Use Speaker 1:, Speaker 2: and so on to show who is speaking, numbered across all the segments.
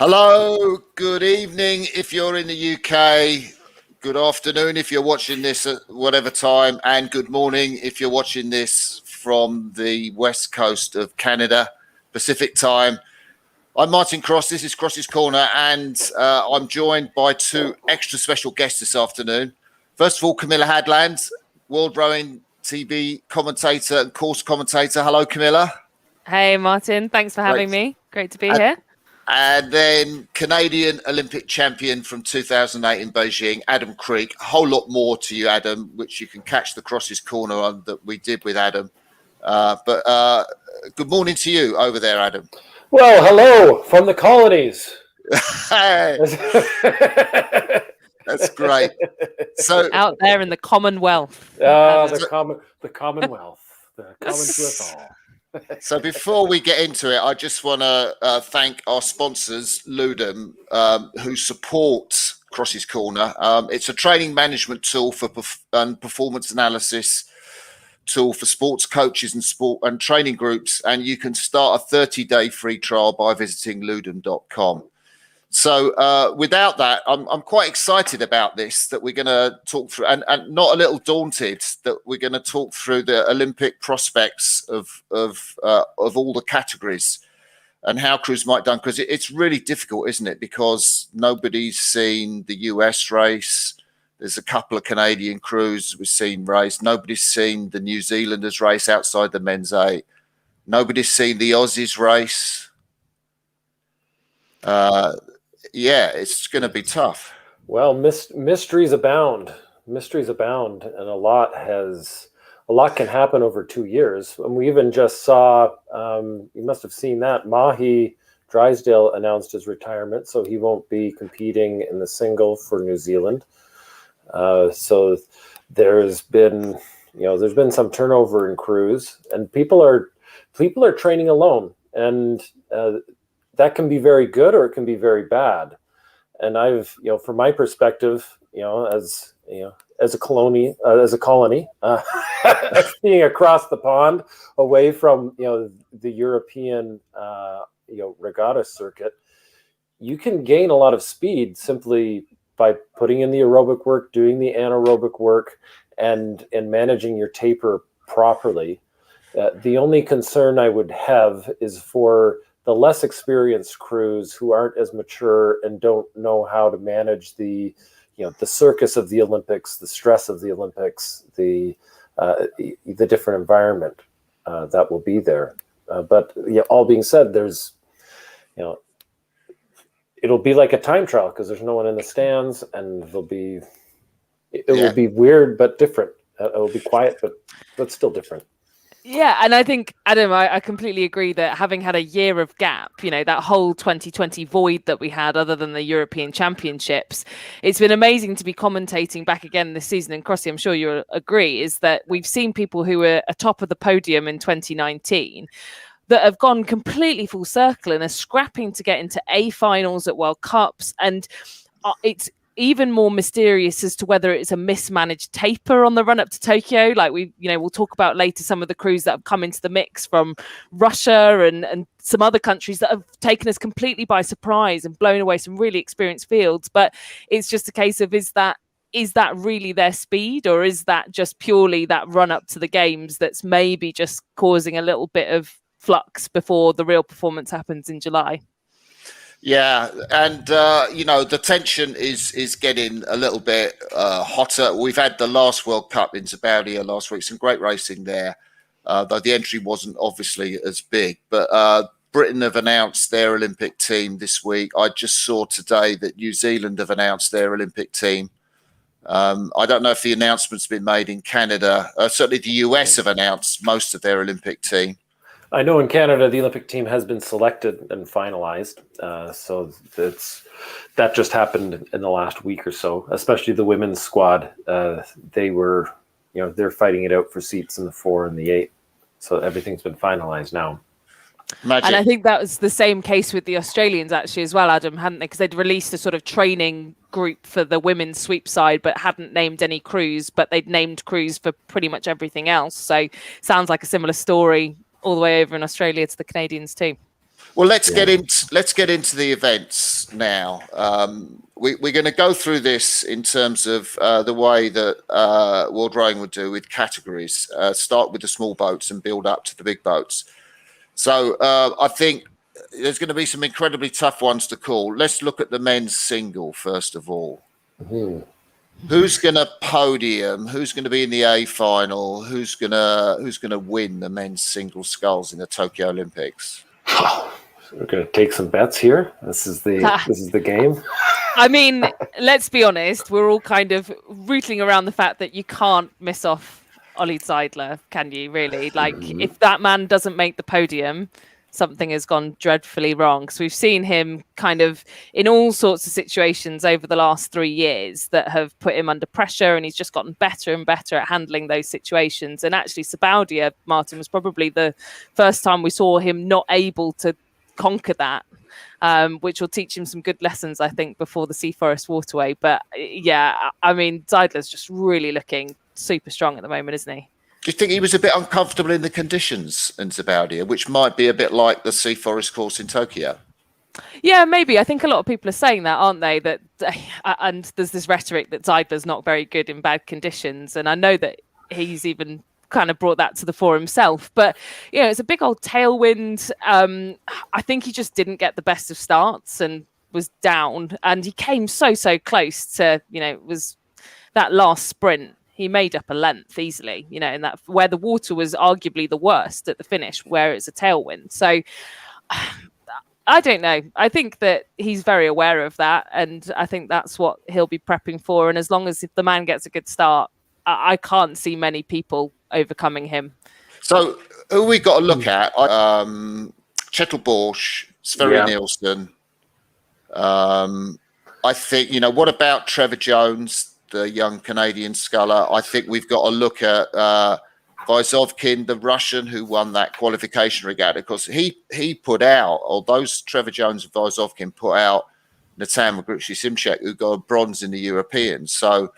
Speaker 1: Hello, good evening if you're in the UK, good afternoon if you're watching this at whatever time, and good morning if you're watching this from the west coast of Canada, Pacific time. I'm Martin Cross, this is Crossy's Corner, and I'm joined by two extra special guests this afternoon. First of all, Camilla Hadland, World Rowing TV commentator and course commentator. Hello, Camilla.
Speaker 2: Hey, Martin. Thanks for having me. Great to be here.
Speaker 1: And then Canadian Olympic champion from 2008 in Beijing, Adam Kreek. A whole lot more to you, Adam, which you can catch the Crossy's Corner on that we did with Adam. But good morning to you over there, Adam.
Speaker 3: Well, hello from the colonies.
Speaker 1: That's great. So
Speaker 2: out there in the Commonwealth.
Speaker 3: The Commonwealth, the common to us all.
Speaker 1: So before we get into it, I just want to thank our sponsors, Ludum, who support Crossy's Corner. It's a training management tool for performance analysis tool for sports coaches and sport and training groups, and you can start a 30-day free trial by visiting ludum.com. So without that, I'm quite excited about this, that we're going to talk through, and not a little daunted that we're going to talk through the Olympic prospects of all the categories and how crews might done, because it's really difficult, isn't it? Because nobody's seen the US race. There's a couple of Canadian crews we've seen race. Nobody's seen the New Zealanders race outside the men's 8. Nobody's seen the Aussies race. Yeah, it's going to be tough.
Speaker 3: Well, mysteries abound. Mysteries abound, and a lot can happen over 2 years. And we even just saw, you must have seen that, Mahi Drysdale announced his retirement, so he won't be competing in the single for New Zealand. So there's been some turnover in crews, and people are training alone, and that can be very good or it can be very bad. And I've, from my perspective, as a colony, being across the pond away from, the European, regatta circuit, you can gain a lot of speed simply by putting in the aerobic work, doing the anaerobic work, and managing your taper properly. The only concern I would have is for the less experienced crews who aren't as mature and don't know how to manage the circus of the Olympics, the stress of the Olympics, the different environment that will be there. But all being said, there's, it'll be like a time trial because there's no one in the stands, and it will be weird but different. It will be quiet, but still different.
Speaker 2: Yeah, and I think, Adam, I completely agree that having had a year of gap, that whole 2020 void that we had other than the European Championships, it's been amazing to be commentating back again this season. And Crossy, I'm sure you'll agree, is that we've seen people who were atop of the podium in 2019 that have gone completely full circle and are scrapping to get into A finals at World Cups. And it's even more mysterious as to whether it's a mismanaged taper on the run up to Tokyo. Like we'll talk about later some of the crews that have come into the mix from Russia and some other countries that have taken us completely by surprise and blown away some really experienced fields. But it's just a case of, is that really their speed, or is that just purely that run up to the games that's maybe just causing a little bit of flux before the real performance happens in July?
Speaker 1: Yeah, and the tension is getting a little bit hotter. We've had the last World Cup in Zabadia last week, some great racing there, though the entry wasn't obviously as big. But Britain have announced their Olympic team this week. I just saw today that New Zealand have announced their Olympic team. I don't know if the announcement's been made in Canada. Certainly the US have announced most of their Olympic team.
Speaker 3: I know in Canada, the Olympic team has been selected and finalized. So that just happened in the last week or so, especially the women's squad. They're fighting it out for seats in the 4 and the 8. So everything's been finalized now.
Speaker 1: Magic.
Speaker 2: And I think that was the same case with the Australians actually as well, Adam, hadn't they? Because they'd released a sort of training group for the women's sweep side, but hadn't named any crews, but they'd named crews for pretty much everything else. So sounds like a similar story all the way over in Australia to the Canadians too.
Speaker 1: Well, let's get into the events now. We're going to go through this in terms of the way that World Rowing would do with categories. Start with the small boats and build up to the big boats. So I think there's going to be some incredibly tough ones to call. Let's look at the men's single first of all.
Speaker 3: Mm-hmm.
Speaker 1: Who's going to podium? Who's going to be in the A final? Who's going to win the men's single sculls in the Tokyo Olympics?
Speaker 3: We're going to take some bets here. This is the game.
Speaker 2: I mean, let's be honest. We're all kind of rooting around the fact that you can't miss off Ollie Seidler, can you? Really? Like, if that man doesn't make the podium, something has gone dreadfully wrong. So we've seen him kind of in all sorts of situations over the last 3 years that have put him under pressure, and he's just gotten better and better at handling those situations. And actually, Sabaudia, Martin, was probably the first time we saw him not able to conquer that, which will teach him some good lessons, I think, before the Sea Forest Waterway. But yeah, I mean, Seidler's just really looking super strong at the moment, isn't he?
Speaker 1: Do you think he was a bit uncomfortable in the conditions in Sabaudia, which might be a bit like the Sea Forest course in Tokyo?
Speaker 2: Yeah, maybe. I think a lot of people are saying that, aren't they? That and there's this rhetoric that Seidler's not very good in bad conditions, and I know that he's even kind of brought that to the fore himself. But you know, it's a big old tailwind. I think he just didn't get the best of starts and was down, and he came so close to, you know, it was that last sprint. He made up a length easily, you know, in that where the water was arguably the worst at the finish, where it's a tailwind. So I don't know. I think that he's very aware of that, and I think that's what he'll be prepping for. And as long as the man gets a good start, I can't see many people overcoming him.
Speaker 1: So who we got to look at? Chetel Borsch, Sverre Nielsen. I think, you know, what about Trevor Jones, the young Canadian sculler? I think we've got to look at Vysovkin, the Russian who won that qualification regatta, because he put out, or those Trevor Jones and Vysovkin put out Natan Magruchy-Simchek, who got a bronze in the Europeans. So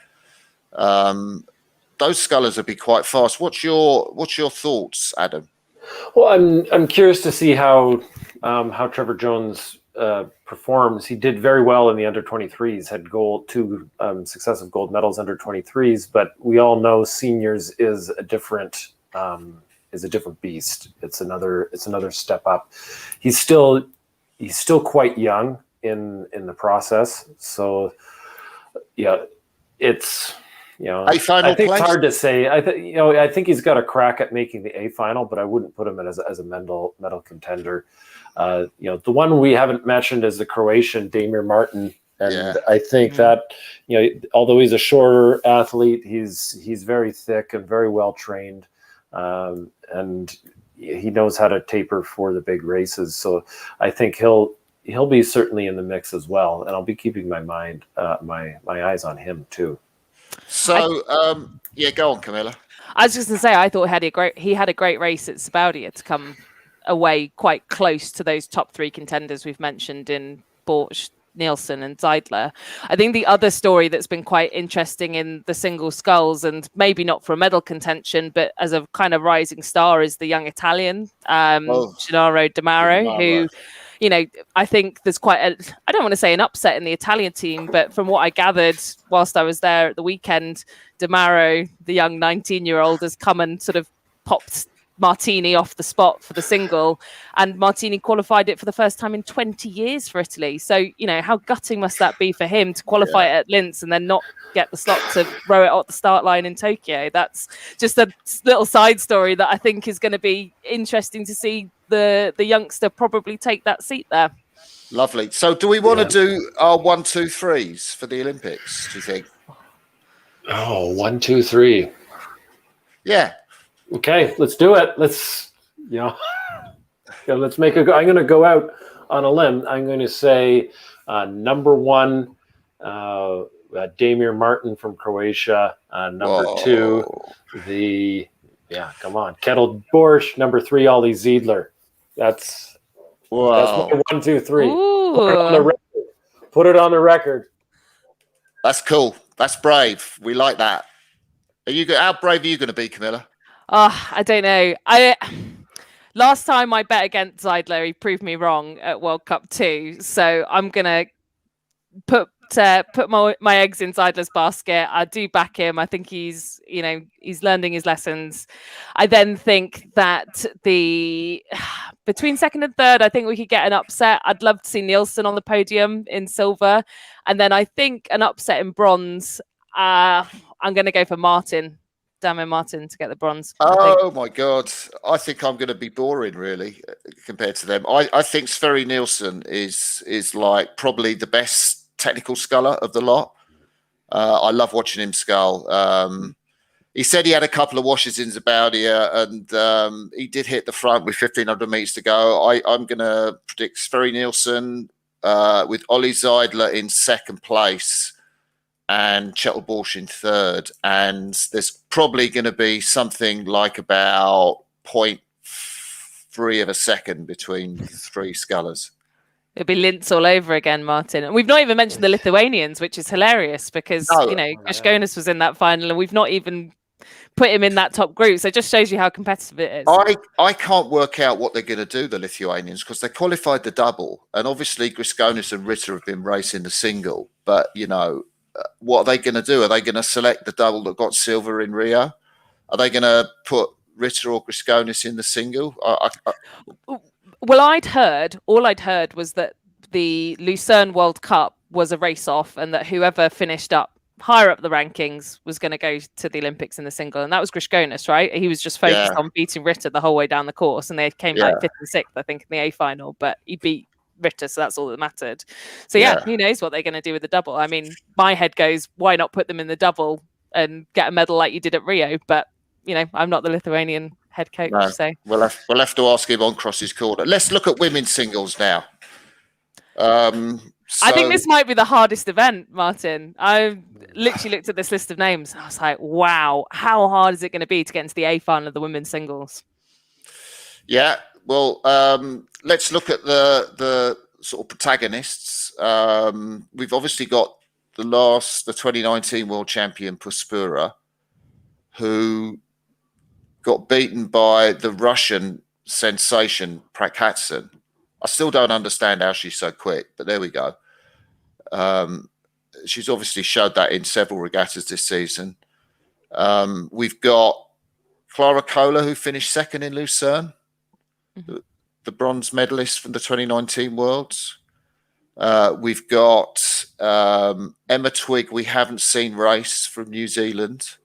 Speaker 1: those scullers will be quite fast. What's your thoughts, Adam?
Speaker 3: Well, I'm curious to see how Trevor Jones performs. He did very well in the under 23s, had two successive gold medals under 23s, but we all know seniors is a different beast. It's another step up. He's still quite young in the process. So yeah, it's, you know, I think it's hard to say. I think he's got a crack at making the A final, but I wouldn't put him in as a medal contender. You know, the one we haven't mentioned is the Croatian Damir Martin, and I think that, you know, although he's a shorter athlete, he's very thick and very well trained, and he knows how to taper for the big races. So I think he'll be certainly in the mix as well, and I'll be keeping my eyes on him too.
Speaker 1: So go on, Camilla.
Speaker 2: I was just going to say, I thought he had a great race at Sabaudia to come away quite close to those top three contenders we've mentioned in Borsch, Nielsen and Seidler. I think the other story that's been quite interesting in the single sculls, and maybe not for a medal contention, but as a kind of rising star, is the young Italian, Gennaro Damaro, who, you know, I think there's I don't want to say an upset in the Italian team, but from what I gathered whilst I was there at the weekend, Damaro, the young 19-year-old, has come and sort of popped Martini off the spot for the single, and Martini qualified it for the first time in 20 years for Italy. So, you know, how gutting must that be for him to qualify it at Linz and then not get the slot to row it at the start line in Tokyo? That's just a little side story that I think is going to be interesting to see the youngster probably take that seat there.
Speaker 1: Lovely. So do we want to do our 1, 2, 3s for the Olympics, do you think?
Speaker 3: Oh, 1, 2, 3.
Speaker 1: Yeah.
Speaker 3: Okay, let's do it. Let's make I'm going to go out on a limb. I'm going to say number 1, Damir Martin from Croatia. Number 2, Chetel Borsch. Number 3, Ollie Seidler. That's my 1, 2, 3. Put it on the record.
Speaker 1: That's cool. That's brave. We like that. How brave are you going to be, Camilla?
Speaker 2: I don't know. last time I bet against Zeidler, he proved me wrong at World Cup 2. So I'm gonna put my eggs in Zeidler's basket. I do back him. I think he's learning his lessons. I then think that between second and third, I think we could get an upset. I'd love to see Nielsen on the podium in silver, and then I think an upset in bronze. I'm going to go for Martin. Damn Martin to get the bronze.
Speaker 1: Oh my God. I think I'm going to be boring really compared to them. I think Sverre Nielsen is like probably the best technical sculler of the lot. I love watching him scull. He said he had a couple of washes in Zabaudia and he did hit the front with 1,500 meters to go. I'm going to predict Sverre Nielsen with Ollie Zeidler in second place and Kjetil Borch in third, and there's probably going to be something like about 0.3 of a second between three scullers.
Speaker 2: It'll be Linz all over again, Martin. And we've not even mentioned the Lithuanians, which is hilarious because Griškonis was in that final, and we've not even put him in that top group. So it just shows you how competitive it is.
Speaker 1: I can't work out what they're going to do, the Lithuanians, because they qualified the double, and obviously Griškonis and Ritter have been racing the single, but what are they going to do? Are they going to select the double that got silver in Rio? Are they going to put Ritter or Griškonis in the single?
Speaker 2: Well, all I'd heard was that the Lucerne World Cup was a race off, and that whoever finished up higher up the rankings was going to go to the Olympics in the single, and that was Griškonis, right? He was just focused on beating Ritter the whole way down the course, and they came like 5th and 6th, I think, in the A final, but he beat Ritter, so that's all that mattered. So who knows what they're going to do with the double. I mean, my head goes, why not put them in the double and get a medal like you did at Rio? But I'm not the Lithuanian head coach, so
Speaker 1: we'll have to ask him on Crossy's corner. Let's look at women's singles now.
Speaker 2: I think this might be the hardest event, Martin. I literally looked at this list of names. I was like, wow, how hard is it going to be to get into the A final of the women's singles?
Speaker 1: Yeah. Well, let's look at the sort of protagonists. We've obviously got the 2019 world champion Puspura, who got beaten by the Russian sensation Prakhatsin. I still don't understand how she's so quick, but there we go. She's obviously showed that in several regattas this season. We've got Clara Kohler, who finished second in Lucerne. The bronze medalist from the 2019 Worlds. We've got Emma Twigg, we haven't seen race, from New Zealand,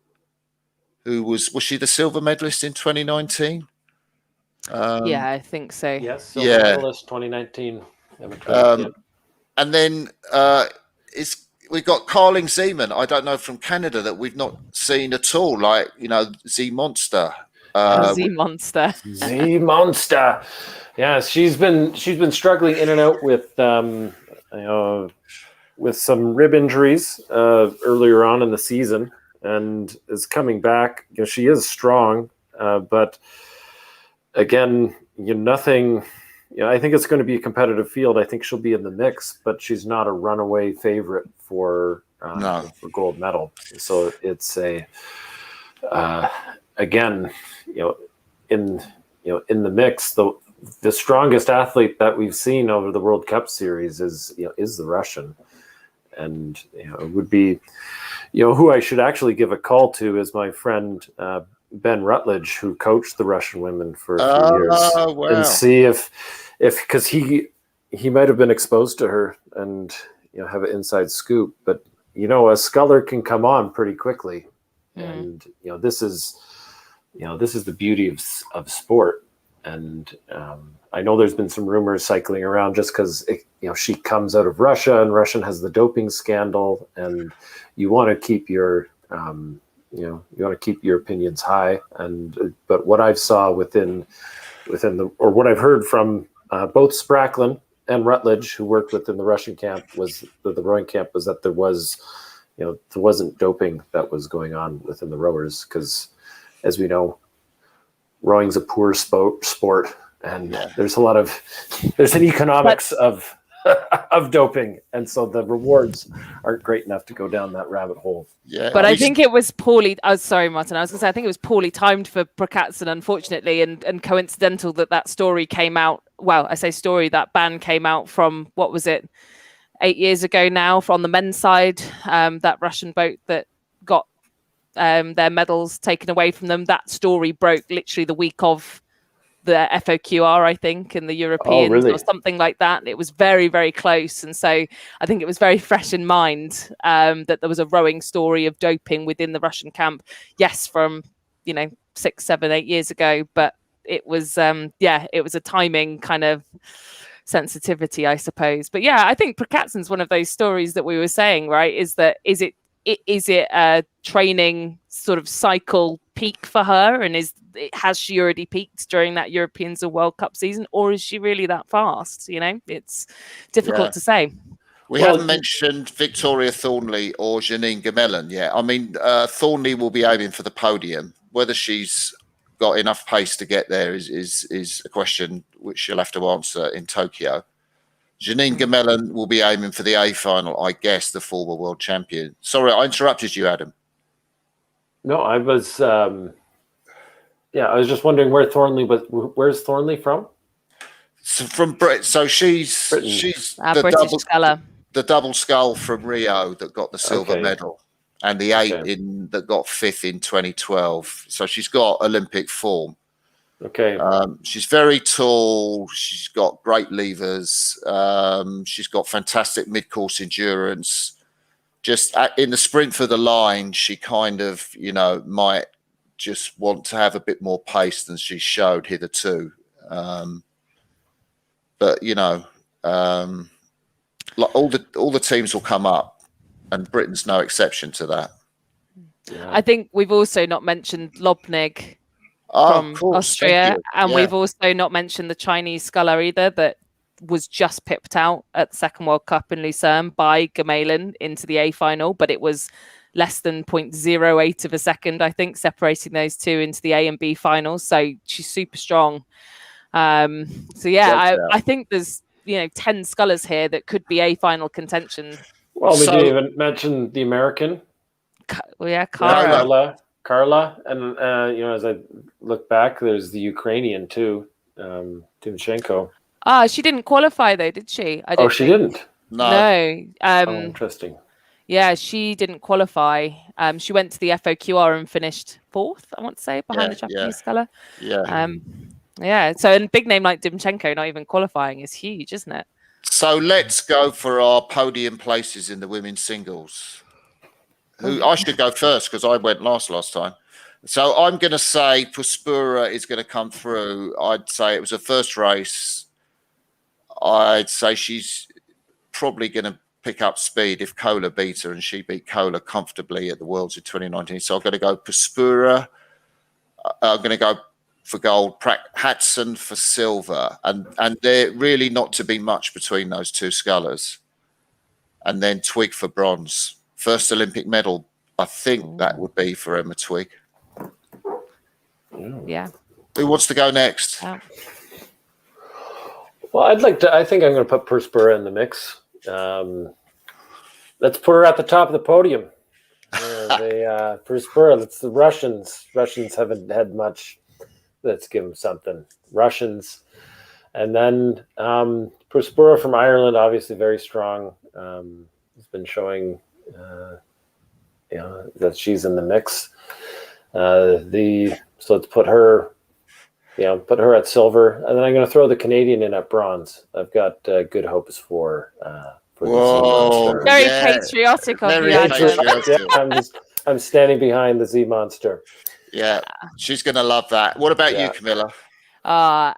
Speaker 1: who was she the silver medalist in 2019?
Speaker 2: Yeah, I think so.
Speaker 3: Yes, silver medalist 2019. Emma Twigg,
Speaker 1: and then we've got Carling Zeeman, I don't know, from Canada, that we've not seen at all, like Z Monster.
Speaker 2: Z Monster.
Speaker 3: Z Monster. Yeah, she's been struggling in and out with some rib injuries earlier on in the season, and is coming back. She is strong, but again, nothing. I think it's going to be a competitive field. I think she'll be in the mix, but she's not a runaway favorite for gold medal. So it's again, in the mix, the strongest athlete that we've seen over the World Cup series is the Russian, and it would be, who I should actually give a call to is my friend Ben Rutledge, who coached the Russian women for a few years, and see if because he might have been exposed to her and have an inside scoop. But a sculler can come on pretty quickly, and this is the beauty of sport. And I know there's been some rumors cycling around just because she comes out of Russia, and Russia has the doping scandal, and you want to keep your opinions high. But what I've saw within what I've heard from both Spracklin and Rutledge, who worked within the Russian camp, was the rowing camp, was that there wasn't doping that was going on within the rowers, because as we know, rowing's a poor sport, and there's an economics of of doping, and so the rewards aren't great enough to go down that rabbit hole.
Speaker 1: Yeah,
Speaker 2: but I think it was poorly. Oh, sorry, Martin. I was going to say I think it was poorly timed for Prokatson, unfortunately, and coincidental that story came out. Well, I say story, that ban came out from, what was it, 8 years ago now, from the men's side. That Russian boat that got their medals taken away from them. That story broke literally the week of the FOQR, I think, in the Europeans or something like that. It was very, very close. And so I think it was very fresh in mind that there was a rowing story of doping within the Russian camp. Yes, from, 6, 7, 8 years ago. But it was, it was a timing kind of sensitivity, I suppose. But yeah, I think Prokatson's one of those stories that we were saying, right? Is it a training sort of cycle peak for her, and has she already peaked during that Europeans or World Cup season, or is she really that fast? It's difficult to say.
Speaker 1: We haven't mentioned Victoria Thornley or Janine Gemelin yet. I mean, Thornley will be aiming for the podium. Whether she's got enough pace to get there is a question which she'll have to answer in Tokyo. Janine Gemelin will be aiming for the A final, I guess, the former world champion. Sorry, I interrupted you, Adam.
Speaker 3: No, I was, I was just wondering where Thornley was. Where's Thornley from?
Speaker 1: So from Brit. So she's the
Speaker 2: British sculler.
Speaker 1: The double scull from Rio that got the silver medal, and the 8 that got 5th in 2012. So she's got Olympic form.
Speaker 3: Okay.
Speaker 1: She's very tall. She's got great levers. She's got fantastic mid-course endurance. Just in the sprint for the line, she kind of, might just want to have a bit more pace than she showed hitherto. But like all the teams will come up, and Britain's no exception to that.
Speaker 2: Yeah. I think we've also not mentioned Lobnig from Austria, and we've also not mentioned the Chinese sculler either, that was just pipped out at the second World Cup in Lucerne by Gemelin into the A final, but it was less than 0.08 of a second, I think, separating those two into the A and B finals. So she's super strong. I think there's 10 scullers here that could be A final contention.
Speaker 3: Well, we didn't even mention the American. Carla, and as I look back, there's the Ukrainian too, Timchenko.
Speaker 2: She didn't qualify though, did she?
Speaker 3: She didn't.
Speaker 1: No.
Speaker 3: Interesting.
Speaker 2: Yeah, she didn't qualify. She went to the FOQR and finished 4th, I want to say, behind the Japanese sculler.
Speaker 1: Yeah.
Speaker 2: So a big name like Dimchenko not even qualifying is huge, isn't it?
Speaker 1: So let's go for our podium places in the women's singles. I should go first because I went last time. So I'm going to say Puspura is going to come through. I'd say it was her first race. I'd say she's probably going to pick up speed if Kola beats her, and she beat Kola comfortably at the Worlds in 2019. So I'm going to go Puspura. I'm going to go for gold, Hatson for silver, and they're really not to be much between those two scullers. And then Twig for bronze. First Olympic medal, I think that would be for Emma Twig.
Speaker 2: Yeah.
Speaker 1: Who wants to go next?
Speaker 3: Well, I think I'm going to put Puspura in the mix. Let's put her at the top of the podium. Puspura, it's the Russians. Russians haven't had much. Let's give them something. Russians. And then Puspura from Ireland, obviously very strong. Has been showing that she's in the mix. So let's put her at silver, and then I'm going to throw the Canadian in at bronze. I've got good hopes for the Z-Monster.
Speaker 2: Very patriotic of you, Adam.
Speaker 3: I'm standing behind the Z-Monster.
Speaker 1: Yeah, she's going to love that. What about you, Camilla?
Speaker 2: I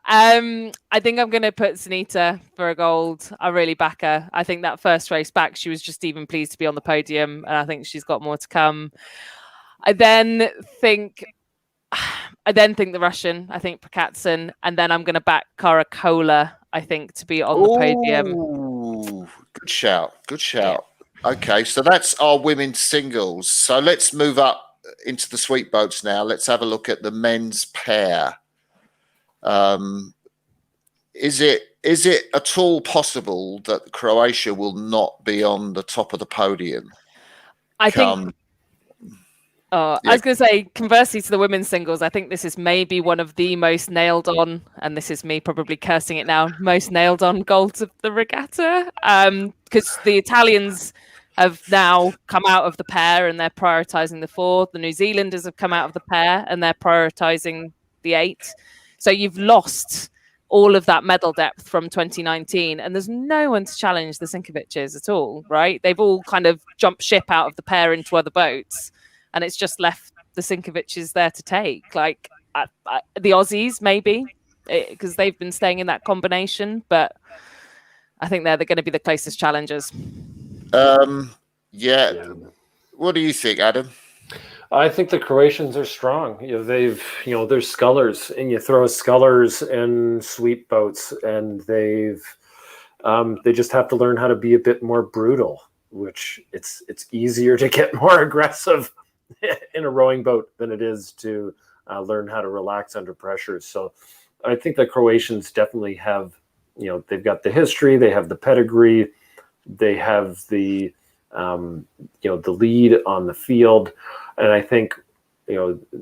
Speaker 2: think I'm going to put Sunita for a gold. I really back her. I think that first race back, she was just even pleased to be on the podium, and I think she's got more to come. I then think the Russian, I think Prokatson, and then I'm going to back Kola, I think, to be on the podium.
Speaker 1: Good shout. Yeah. Okay, so that's our women's singles. So let's move up into the sweet boats now. Let's have a look at the men's pair. Is it Is it at all possible that Croatia will not be on the top of the podium?
Speaker 2: I think. I was going to say, conversely to the women's singles, I think this is maybe one of the most nailed on, and this is me probably cursing it now, most nailed on goals of the regatta. Because the Italians have now come out of the pair and they're prioritising the 4. The New Zealanders have come out of the pair and they're prioritising the 8. So you've lost all of that medal depth from 2019, and there's no one to challenge the Sinkovics at all, right? They've all kind of jumped ship out of the pair into other boats. And it's just left the Sinkovics there to take. Like the Aussies, maybe, because they've been staying in that combination. But I think they're going to be the closest challengers.
Speaker 1: Yeah. What do you think, Adam?
Speaker 3: I think the Croatians are strong. They're scullers, and you throw scullers and sweep boats, and they just have to learn how to be a bit more brutal. Which it's easier to get more aggressive in a rowing boat than it is to learn how to relax under pressure. So I think the Croatians definitely have, they've got the history, they have the pedigree, they have the lead on the field. And I think,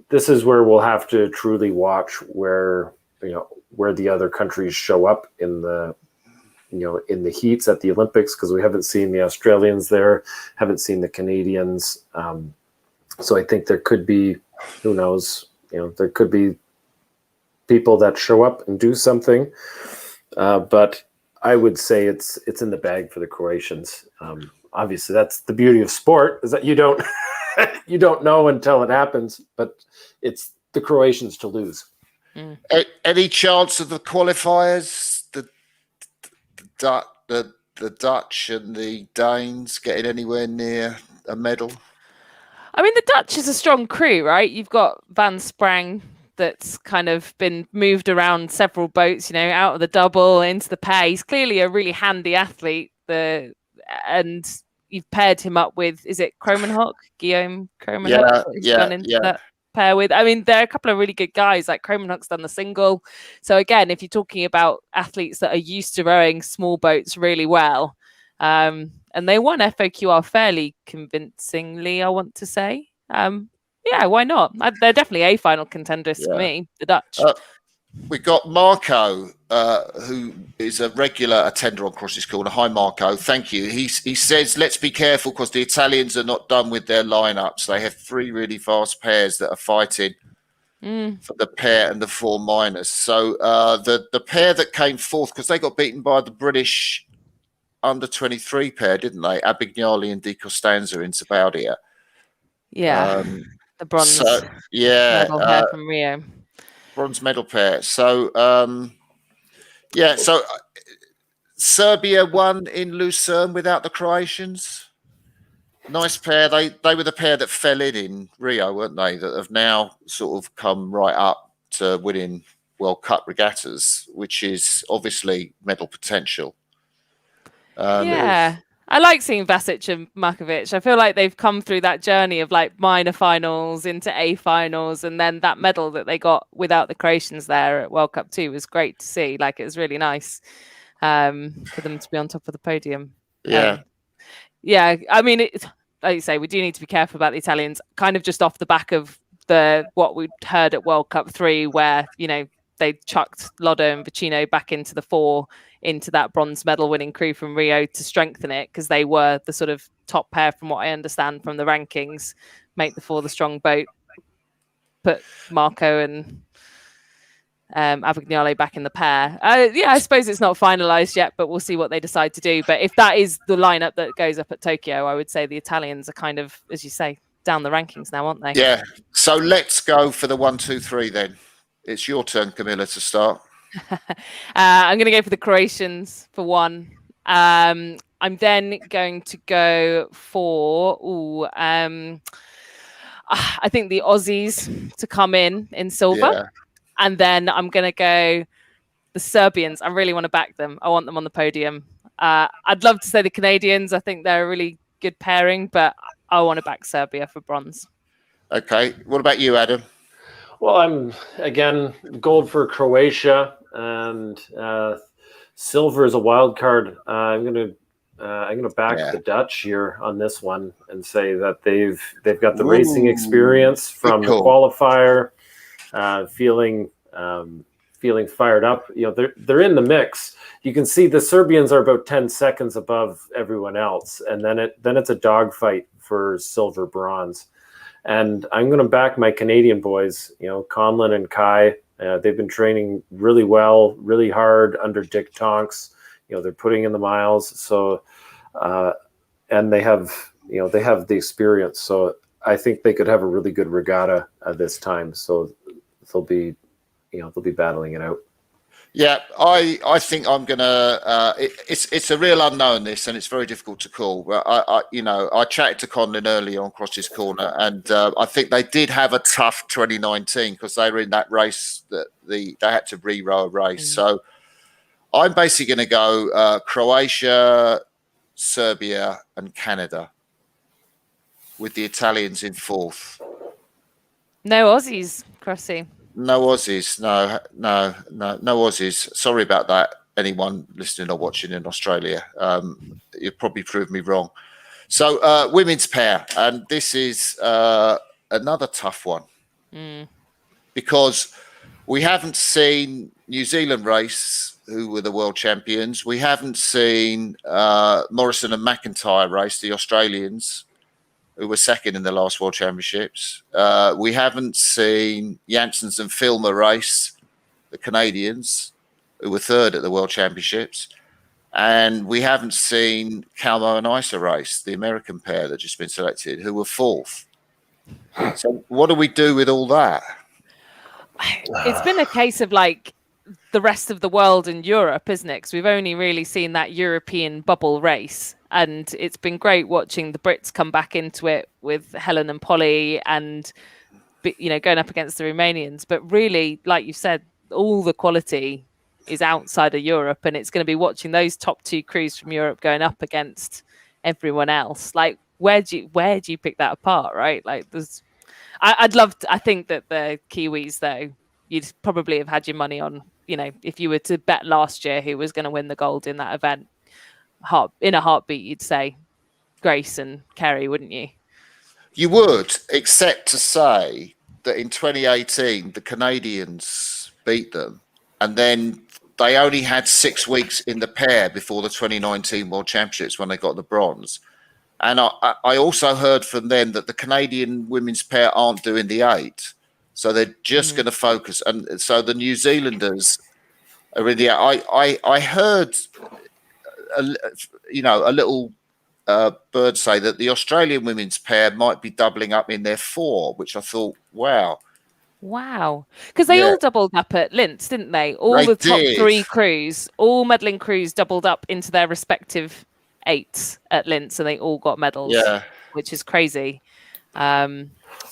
Speaker 3: this is where we'll have to truly watch where the other countries show up in the heats at the Olympics, because we haven't seen the Australians there, haven't seen the Canadians. So I think there could be, who knows, there could be people that show up and do something. But I would say it's in the bag for the Croatians. Obviously, that's the beauty of sport, is that you don't you don't know until it happens. But it's the Croatians to lose.
Speaker 1: Any chance of the qualifiers, the Dutch and the Danes getting anywhere near a medal?
Speaker 2: I mean, the Dutch is a strong crew, right? You've got Van Sprang that's kind of been moved around several boats, out of the double into the pair. He's clearly a really handy athlete. And you've paired him up with, is it Guillaume Kromenhoek?
Speaker 1: Yeah.
Speaker 2: That pair with. I mean, there are a couple of really good guys. Like Kromenhoek's done the single. So again, if you're talking about athletes that are used to rowing small boats really well, and they won FOQR fairly convincingly, I want to say. Yeah, why not? They're definitely a final contenders for me, the Dutch.
Speaker 1: We got Marco, who is a regular attender on Crossy's Corner. Hi, Marco. Thank you. He says, let's be careful because the Italians are not done with their lineups. They have 3 really fast pairs that are fighting for the pair and the 4 minors. So the pair that came fourth, because they got beaten by the British under-23 pair, didn't they? Abignali and Di Costanza in Sabaudia.
Speaker 2: Yeah, the bronze medal pair from Rio.
Speaker 1: Bronze medal pair. So, so Serbia won in Lucerne without the Croatians. Nice pair. They were the pair that fell in Rio, weren't they? That have now sort of come right up to winning World Cup regattas, which is obviously medal potential.
Speaker 2: I like seeing Vasic and Markovic. I feel like they've come through that journey of like minor finals into A finals, and then that medal that they got without the Croatians there at World Cup 2 was great to see. Like, it was really nice for them to be on top of the podium. I mean, like you say, we do need to be careful about the Italians, kind of just off the back of what we'd heard at World Cup 3, where they chucked Lodder and Vicino back into the 4, into that bronze medal winning crew from Rio to strengthen it, because they were the sort of top pair from what I understand from the rankings, make the 4 the strong boat, put Marco and Abignale back in the pair. I suppose it's not finalised yet, but we'll see what they decide to do. But if that is the lineup that goes up at Tokyo, I would say the Italians are kind of, as you say, down the rankings now, aren't they?
Speaker 1: Yeah. So let's go for the 1, 2, 3 then. It's your turn, Camilla, to start.
Speaker 2: I'm going to go for the Croatians for 1. I'm then going to go for I think the Aussies to come in silver, and then I'm going to go the Serbians. I really want to back them. I want them on the podium. I'd love to say the Canadians. I think they're a really good pairing, but I want to back Serbia for bronze.
Speaker 1: Okay. What about you, Adam?
Speaker 3: Well, I'm again gold for Croatia, and silver is a wild card. I'm gonna back the Dutch here on this one and say that they've got the racing experience from the qualifier, feeling fired up. They're in the mix. You can see the Serbians are about 10 seconds above everyone else, and then it's a dogfight for silver, bronze. And I'm going to back my Canadian boys. Conlon and Kai. They've been training really well, really hard under Dick Tonks. They're putting in the miles. So, and they have the experience. So I think they could have a really good regatta this time. So they'll be battling it out.
Speaker 1: Yeah, I think I'm gonna. It's a real unknown, this, and it's very difficult to call. But I chatted to Conlon earlier on Cross's Corner, and I think they did have a tough 2019 because they were in that race that they had to re-row a race. So I'm basically going to go Croatia, Serbia, and Canada, with the Italians in fourth.
Speaker 2: No Aussies, Crossy.
Speaker 1: No Aussies, no Aussies. Sorry about that. Anyone listening or watching in Australia, you probably proved me wrong. So women's pair, and this is another tough one because we haven't seen New Zealand race, who were the world champions. We haven't seen Morrison and McIntyre race, the Australians, who were second in the last World Championships. We haven't seen Janssens and Filmer race, the Canadians, who were third at the World Championships. And we haven't seen Calmo and Isa race, the American pair that just been selected, who were fourth. So what do we do with all that?
Speaker 2: It's been a case of like the rest of the world in Europe, isn't it? Because we've only really seen that European bubble race. And it's been great watching the Brits come back into it with Helen and Polly and, going up against the Romanians. But really, like you said, all the quality is outside of Europe. And it's going to be watching those top two crews from Europe going up against everyone else. Like, where do you pick that apart, right? Like, I think that the Kiwis, though, you'd probably have had your money on, if you were to bet last year who was going to win the gold in that event. In a heartbeat, you'd say Grace and Kerry, wouldn't you?
Speaker 1: You would, except to say that in 2018, the Canadians beat them, and then they only had 6 weeks in the pair before the 2019 World Championships when they got the bronze. And I also heard from them that the Canadian women's pair aren't doing the 8, so they're just going to focus. And so the New Zealanders are in the 8. I heard a little bird say that the Australian women's pair might be doubling up in their 4, which I thought, wow.
Speaker 2: Because they all doubled up at Linz, didn't they? The top 3 crews, all medalling crews doubled up into their respective 8s at Linz, and they all got medals, which is crazy.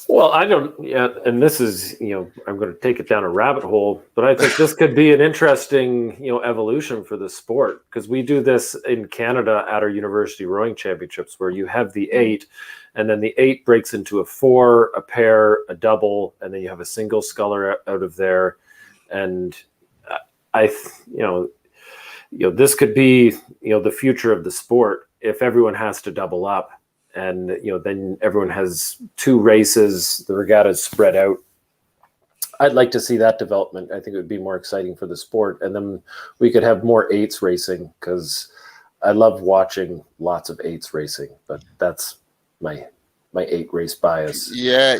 Speaker 3: Well, I don't, and this is, I'm going to take it down a rabbit hole, but I think this could be an interesting, evolution for the sport, because we do this in Canada at our university rowing championships, where you have the 8, and then the 8 breaks into a 4, a pair, a double, and then you have a single sculler out of there. And this could be, the future of the sport if everyone has to double up. And, then everyone has 2 races, the regatta's spread out. I'd like to see that development. I think it would be more exciting for the sport. And then we could have more 8s racing, because I love watching lots of 8s racing, but that's my 8 race bias.
Speaker 1: Yeah.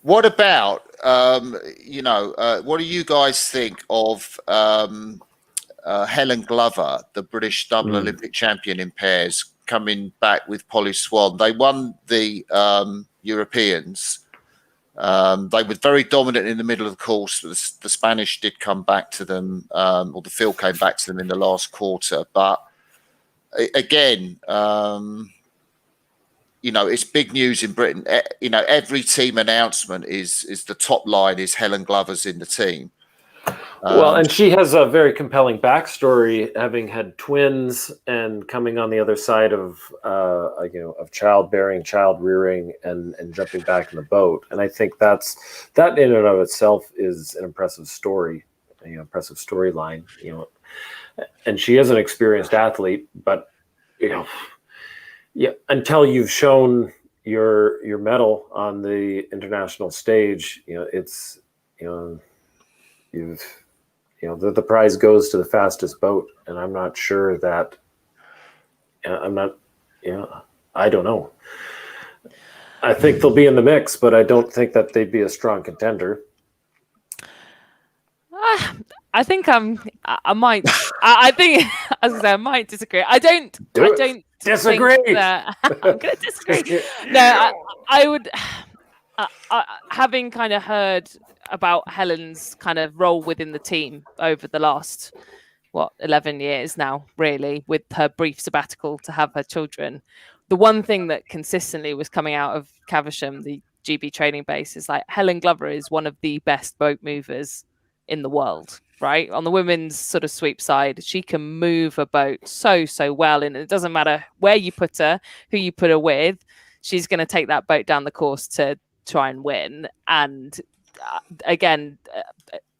Speaker 1: What about, what do you guys think of Helen Glover, the British double Olympic champion in pairs, coming back with Polly Swan? They won the Europeans. They were very dominant in the middle of the course. The Spanish did come back to them, or the field came back to them in the last quarter. But again, it's big news in Britain. Every team announcement is the top line is Helen Glover's in the team.
Speaker 3: Well, and she has a very compelling backstory, having had twins and coming on the other side of childbearing, child rearing, and jumping back in the boat. And I think that in and of itself is an impressive story, impressive storyline. and she is an experienced athlete, but until you've shown your medal on the international stage, it's the prize goes to the fastest boat, and I'm not sure that I don't know. I think they'll be in the mix, but I don't think that they'd be a strong contender.
Speaker 2: I think I might. I think, as I say, I might disagree. I don't
Speaker 3: disagree.
Speaker 2: Think that, I'm going to disagree. No, I would. Having kind of heard about Helen's kind of role within the team over the last 11 years now, really, with her brief sabbatical to have her children, the one thing that consistently was coming out of Caversham, the GB training base, is like Helen Glover is one of the best boat movers in the world, right? On the women's sort of sweep side, she can move a boat so well, and it doesn't matter where you put her, who you put her with, she's going to take that boat down the course to try and win. And again,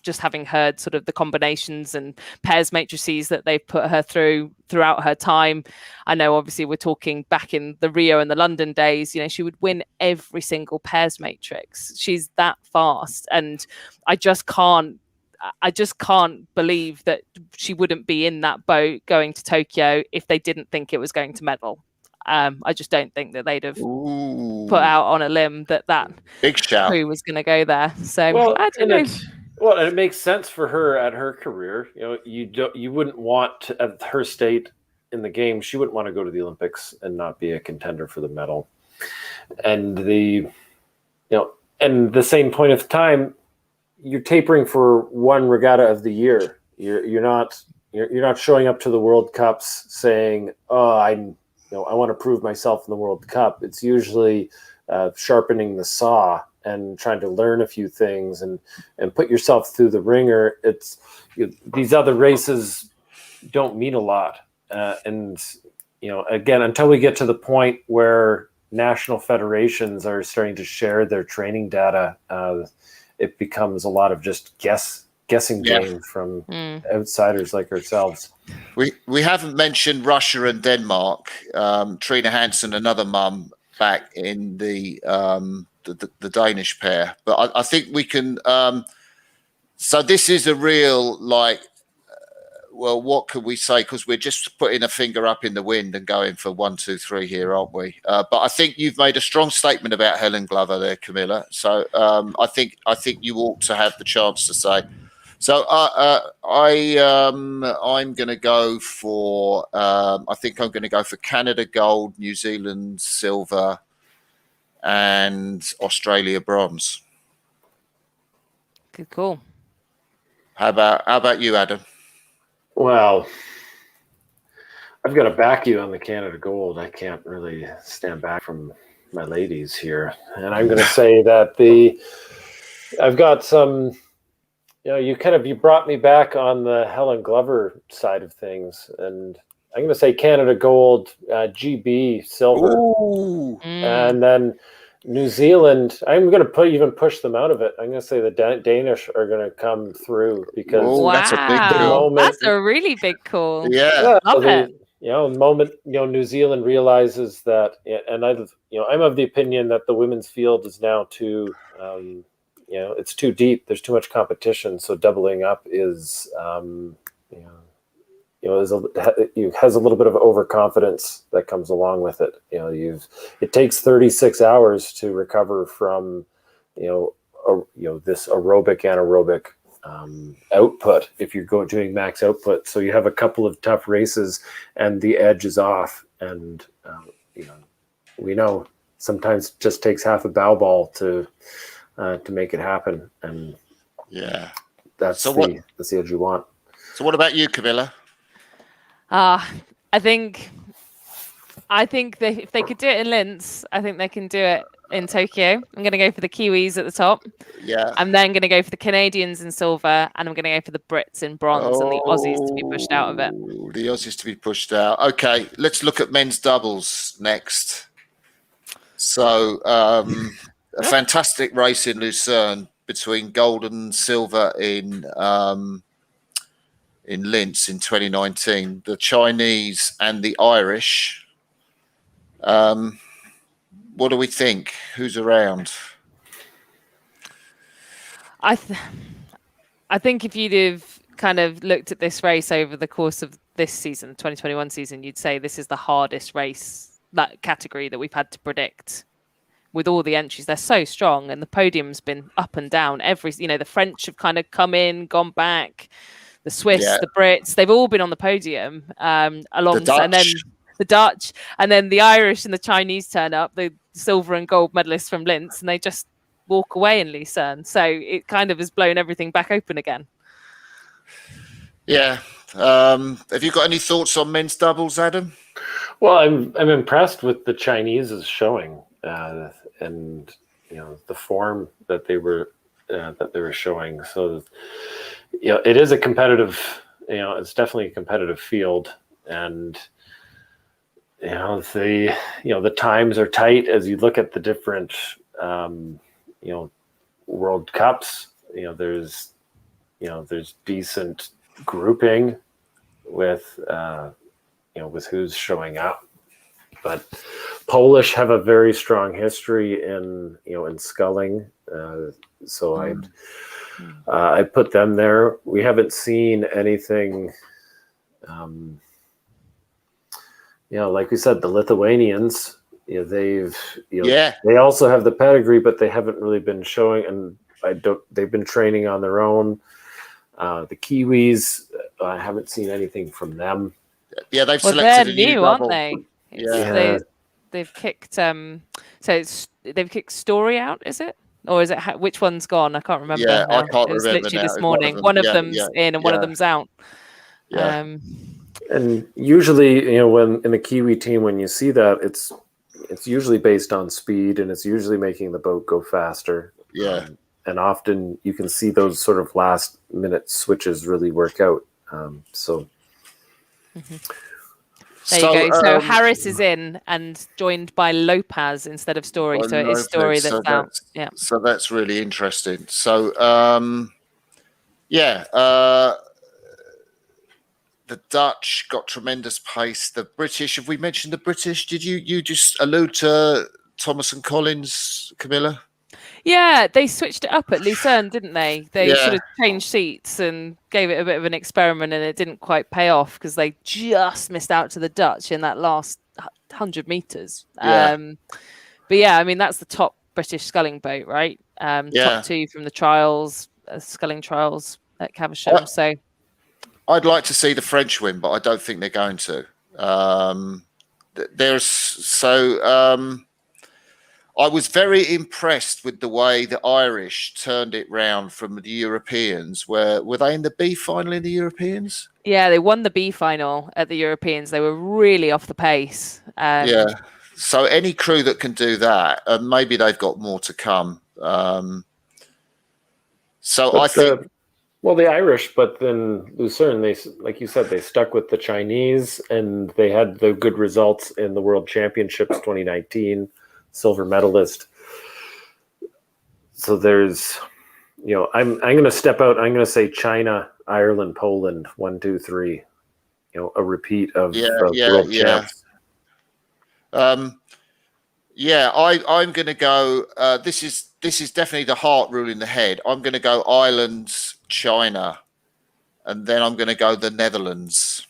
Speaker 2: just having heard sort of the combinations and pairs matrices that they've put her throughout her time. I know obviously we're talking back in the Rio and the London days, she would win every single pairs matrix. She's that fast. And I just can't believe that she wouldn't be in that boat going to Tokyo if they didn't think it was going to medal. I just don't think that they'd have put out on a limb that
Speaker 1: big shout
Speaker 2: crew was going to go there. So I don't know.
Speaker 3: Well, and it makes sense for her at her career. You wouldn't want at her state in the game. She wouldn't want to go to the Olympics and not be a contender for the medal. And the same point of time, you're tapering for one regatta of the year. You're not showing up to the World Cups saying, "Oh, I want to prove myself in the World Cup." It's usually sharpening the saw and trying to learn a few things and put yourself through the ringer. It's these other races don't mean a lot. And again, until we get to the point where national federations are starting to share their training data, it becomes a lot of just guessing game from outsiders like ourselves.
Speaker 1: We haven't mentioned Russia and Denmark. Trina Hansen, another mum, back in the Danish pair, but I think we can. So this is a real what can we say? Because we're just putting a finger up in the wind and going for 1, 2, 3 here, aren't we? But I think you've made a strong statement about Helen Glover there, Camilla. So I think you ought to have the chance to say. So I'm going to go for. I think I'm going to go for Canada gold, New Zealand silver, and Australia bronze.
Speaker 2: Good call.
Speaker 1: How about you, Adam?
Speaker 3: Well, I've got to back you on the Canada gold. I can't really stand back from my ladies here, and I'm going to say that I've got some. You brought me back on the Helen Glover side of things, and I'm going to say Canada gold, GB silver, and then New Zealand. I'm going to push them out of it. I'm going to say the Danish are going to come through because
Speaker 1: that's a big call.
Speaker 2: That's a really big call.
Speaker 1: Yeah,
Speaker 2: love it.
Speaker 3: The moment New Zealand realizes that, and I'm of the opinion that the women's field is now too. It's too deep. There's too much competition. So doubling up is, has a little bit of overconfidence that comes along with it. It takes 36 hours to recover from, this aerobic anaerobic output if you're doing max output. So you have a couple of tough races and the edge is off. And, we know sometimes it just takes half a bow ball to make it happen, and that's the edge you want.
Speaker 1: So what about you, Camilla?
Speaker 2: I think that if they could do it in Linz, I think they can do it in Tokyo. I'm going to go for the Kiwis at the top.
Speaker 1: Yeah.
Speaker 2: I'm then going to go for the Canadians in silver, and I'm going to go for the Brits in bronze and the Aussies to be pushed out of it.
Speaker 1: The Aussies to be pushed out. Okay, let's look at men's doubles next. So a fantastic race in Lucerne between gold and silver in in Linz in 2019, the Chinese and the Irish. What do we think? Who's around?
Speaker 2: I think if you'd have kind of looked at this race over the course of this season, 2021 season, you'd say this is the hardest race, that category that we've had to predict. With all the entries, they're so strong, and the podium's been up and down. The French have kind of come in, gone back. The Swiss, the Brits, they've all been on the podium alongside, and then the Dutch, and then the Irish and the Chinese turn up, the silver and gold medalists from Linz, and they just walk away in Lucerne. So it kind of has blown everything back open again.
Speaker 1: Yeah. Have you got any thoughts on men's doubles, Adam?
Speaker 3: Well, I'm impressed with the Chinese's showing, and the form that they were showing. So, it is a competitive. It's definitely a competitive field, and the times are tight as you look at the different World Cups. There's decent grouping with with who's showing up, but Polish have a very strong history in sculling, so I put them there. We haven't seen anything like we said, the Lithuanians, they've they also have the pedigree, but they haven't really been showing, and they've been training on their own. The Kiwis, I haven't seen anything from them.
Speaker 1: Yeah, they've
Speaker 2: selected
Speaker 1: they're
Speaker 2: a new, aren't they? They've kicked they've kicked Story out, is it? Or is it which one's gone? I can't remember.
Speaker 1: Yeah,
Speaker 2: now.
Speaker 1: I can't
Speaker 2: it was
Speaker 1: remember
Speaker 2: literally
Speaker 1: now.
Speaker 2: This morning. One of them's in and one of them's out.
Speaker 1: Yeah.
Speaker 3: And usually, when in the Kiwi team, when you see that, it's usually based on speed, and it's usually making the boat go faster.
Speaker 1: Yeah.
Speaker 3: And often you can see those sort of last minute switches really work out.
Speaker 2: There you go. So Harris is in and joined by Lopez instead of Story. So it is Story that's out. Yeah.
Speaker 1: So that's really interesting. So the Dutch got tremendous pace. The British, have we mentioned the British? Did you just allude to Thomas and Collins, Camilla?
Speaker 2: Yeah, they switched it up at Lucerne, didn't they? They sort of changed seats and gave it a bit of an experiment, and it didn't quite pay off because they just missed out to the Dutch in that last 100 meters.
Speaker 1: Yeah.
Speaker 2: But yeah, I mean, that's the top British sculling boat, right? Top two from the trials, sculling trials at Caversham. So
Speaker 1: I'd like to see the French win, but I don't think they're going to. I was very impressed with the way the Irish turned it round from the Europeans. Were they in the B final in the Europeans?
Speaker 2: Yeah, they won the B final at the Europeans. They were really off the pace.
Speaker 1: So any crew that can do that, and maybe they've got more to come. The
Speaker 3: Irish, but then Lucerne, they, like you said, they stuck with the Chinese, and they had the good results in the World Championships 2019. Silver medalist. So there's, I'm going to step out. I'm going to say China, Ireland, Poland, 1, 2, 3. A repeat of world champs.
Speaker 1: I'm going to go. This is definitely the heart ruling the head. I'm going to go Ireland, China, and then I'm going to go the Netherlands.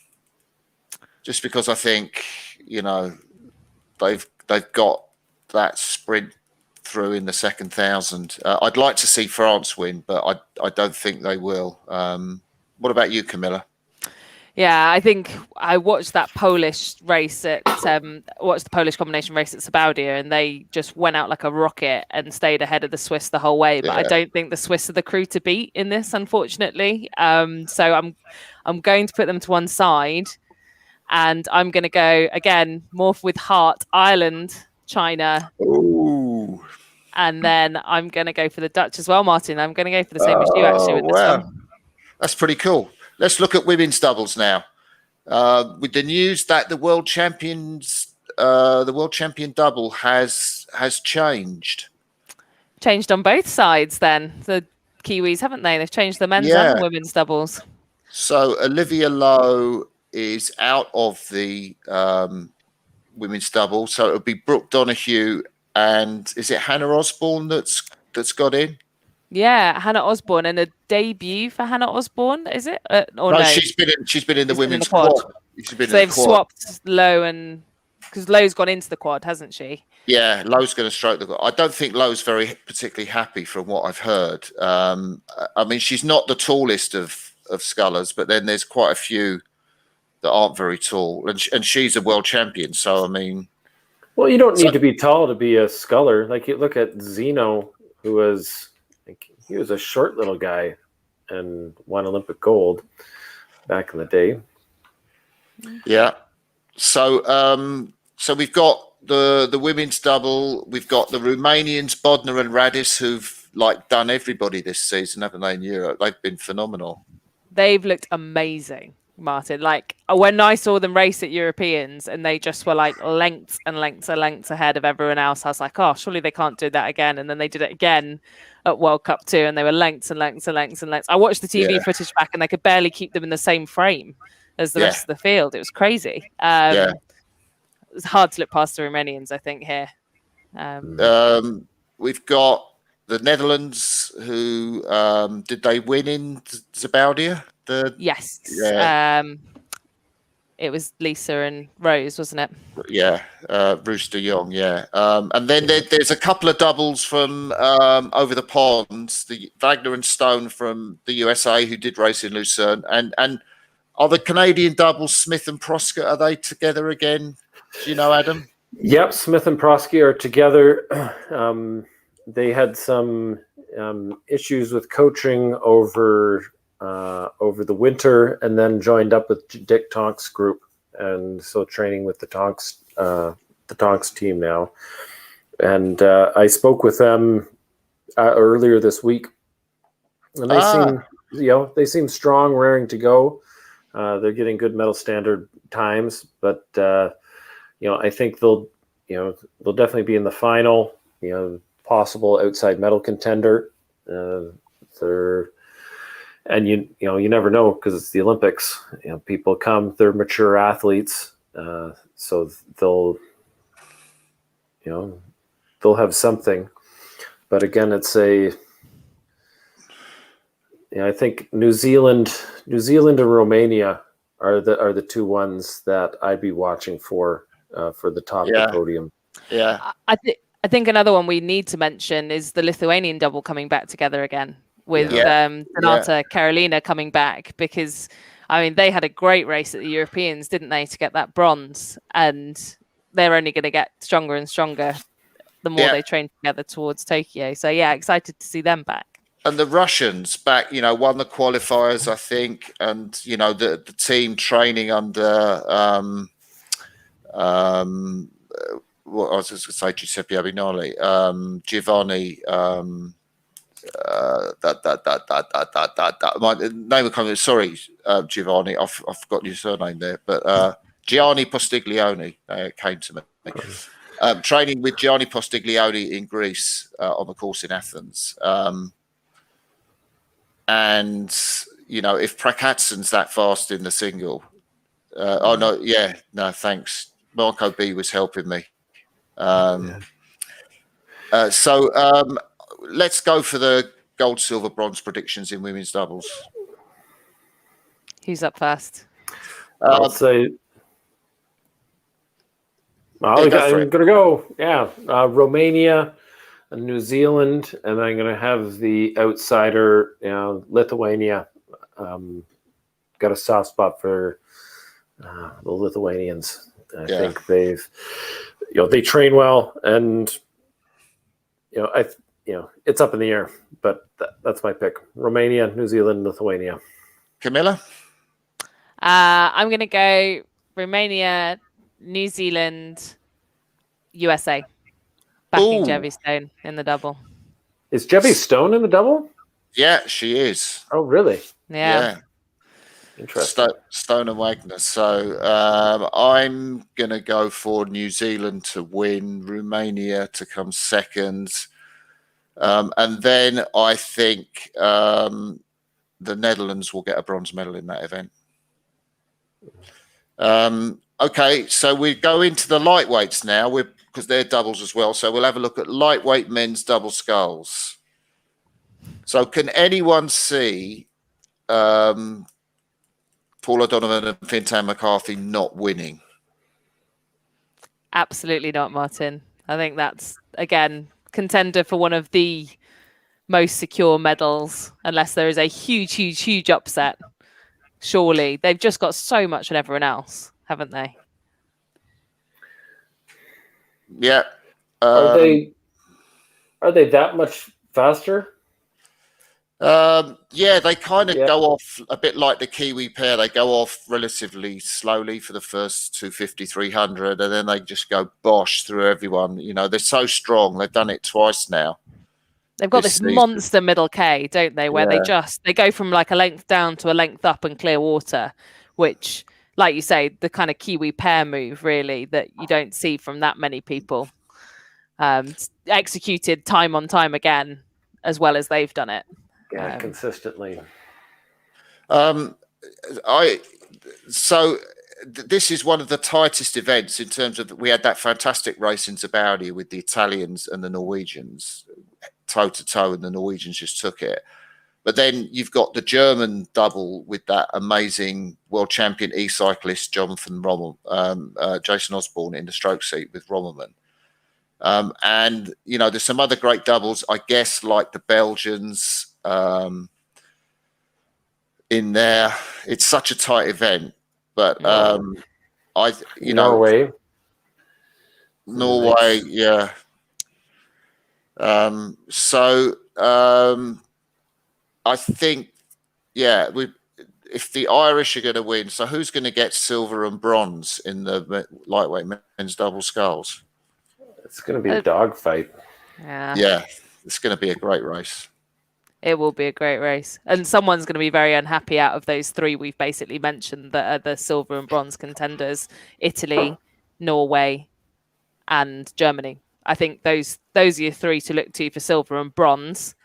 Speaker 1: Just because I think they've got that sprint through in the second 1,000. I'd like to see France win, but I don't think they will. What about you, Camilla?
Speaker 2: Yeah, I think I watched that Polish race watched the Polish combination race at Sabaudia, and they just went out like a rocket and stayed ahead of the Swiss the whole way. But I don't think the Swiss are the crew to beat in this, unfortunately. So I'm going to put them to one side, and I'm going to go again more with heart. Ireland, China.
Speaker 1: Ooh.
Speaker 2: And then I'm going to go for the Dutch as well, Martin. I'm going to go for the same as you actually with this one.
Speaker 1: That's pretty cool. Let's look at women's doubles now. With the news that the world champion double has changed.
Speaker 2: Changed on both sides then. The Kiwis, haven't they? They've changed the men's and women's doubles.
Speaker 1: So Olivia Lowe is out of the women's double, so it'll be Brooke Donahue and is it Hannah Osborne that's got in?
Speaker 2: Yeah, Hannah Osborne, and a debut for Hannah Osborne, is it? Or
Speaker 1: No,
Speaker 2: no,
Speaker 1: she's been in the
Speaker 2: she's been in
Speaker 1: women's
Speaker 2: the quad.
Speaker 1: quad. She's been
Speaker 2: So
Speaker 1: in the
Speaker 2: they've
Speaker 1: quad.
Speaker 2: swapped Lowe, and because Lowe's gone into the quad, hasn't she?
Speaker 1: Yeah, Lowe's going to stroke the. I don't think Lowe's very particularly happy from what I've heard. I mean, she's not the tallest of scullers, but then there's quite a few that aren't very tall, and she's a world champion. So I mean,
Speaker 3: well, you don't need to be tall to be a sculler. Like you look at Zeno, who was he was a short little guy and won Olympic gold back in the day.
Speaker 1: Yeah. So so we've got the women's double. We've got the Romanians Bodnar and Radis, who've like done everybody this season, haven't they? In Europe, they've been phenomenal.
Speaker 2: They've looked amazing, Martin. Like when I saw them race at Europeans, and they just were like lengths and lengths and lengths ahead of everyone else. I was like, oh, surely they can't do that again. And then they did it again at World Cup 2, and they were lengths and lengths and lengths and lengths. I watched the TV footage back, and they could barely keep them in the same frame as the rest of the field. It was crazy. It was hard to look past the Romanians, I think, here.
Speaker 1: We've got the Netherlands, who did they win in Zabaudia?
Speaker 2: Yes.
Speaker 1: Yeah.
Speaker 2: It was Lisa and Rose, wasn't it?
Speaker 1: Yeah, Roos de Jong, yeah. And then there's a couple of doubles from over the ponds, the Wagner and Stone from the USA, who did race in Lucerne. And are the Canadian doubles, Smith and Proska, are they together again? Do you know, Adam?
Speaker 3: Yep, Smith and Prosky are together. They had some issues with coaching over the winter, and then joined up with Dick Tonk's group, and so training with the Tonks team now. And I spoke with them earlier this week, and they seem strong, raring to go. They're getting good medal standard times, but I think they'll definitely be in the final. Possible outside medal contender. And you never know, because it's the Olympics. People come, they're mature athletes, so they'll have something. But again, it's I think New Zealand and Romania are the two ones that I'd be watching for the top of the podium.
Speaker 1: Yeah,
Speaker 2: I think another one we need to mention is the Lithuanian double coming back together again, with Donata Karolina coming back, because I mean they had a great race at the Europeans, didn't they, to get that bronze, and they're only going to get stronger and stronger the more they train together towards Tokyo. So excited to see them back.
Speaker 1: And the Russians back, won the qualifiers, I think, and the team training under what I was just going to say, Giuseppe Abinali, Giovanni. My name of coming. Sorry, Giovanni. I've forgotten your surname there, but Gianni Postiglione came to me. Training with Gianni Postiglione in Greece on the course in Athens. And if Prakatsen's that fast in the single, thanks. Marco B was helping me. So let's go for the gold, silver, bronze predictions in women's doubles.
Speaker 2: Who's up first?
Speaker 3: I'll say. I'm going to go. Yeah, Romania, New Zealand, and I'm going to have the outsider, Lithuania. Got a soft spot for the Lithuanians. I think they've, they train well, and it's up in the air, but that's my pick: Romania, New Zealand, Lithuania.
Speaker 1: Camilla,
Speaker 2: I'm going to go Romania, New Zealand, USA. Backing Jevy Stone in the double.
Speaker 3: Is Jevy Stone in the double?
Speaker 1: Yeah, she is.
Speaker 3: Oh, really?
Speaker 2: Yeah.
Speaker 3: Interesting.
Speaker 1: Stone and Wagner. So I'm going to go for New Zealand to win, Romania to come second. And then I think the Netherlands will get a bronze medal in that event. Okay, so we go into the lightweights now, because they're doubles as well. So we'll have a look at lightweight men's double sculls. So can anyone see Paul O'Donovan and Fintan McCarthy not winning?
Speaker 2: Absolutely not, Martin. I think that's, again, contender for one of the most secure medals, unless there is a huge upset. Surely. They've just got so much on everyone else, haven't they?
Speaker 1: Yeah.
Speaker 3: Are they that much faster?
Speaker 1: Yeah, they kind of go off a bit like the Kiwi pair. They go off relatively slowly for the first 250, 300, and then they just go bosh through everyone. You know, they're so strong. They've done it twice now.
Speaker 2: They've got this monster middle K, don't they? Where they go from like a length down to a length up in clear water, which, like you say, the kind of Kiwi pair move, really, that you don't see from that many people. Executed time on time again, as well as they've done it.
Speaker 3: Yeah, consistently.
Speaker 1: This is one of the tightest events in terms of, we had that fantastic race in Zabardi with the Italians and the Norwegians toe to toe, and the Norwegians just took it. But then you've got the German double with that amazing world champion e-cyclist Jonathan Jason Osborne in the stroke seat with Rommelmann. And, you know, there's some other great doubles, I guess, like the Belgians in there. It's such a tight event, but
Speaker 3: Norway,
Speaker 1: yeah. I think, if the Irish are going to win, so who's going to get silver and bronze in the lightweight men's double sculls?
Speaker 3: It's going to be a dogfight.
Speaker 1: Yeah, it's going to be a great race.
Speaker 2: It will be a great race. And someone's going to be very unhappy out of those three we've basically mentioned that are the silver and bronze contenders: Italy, Norway, and Germany. I think those are your three to look to for silver and bronze.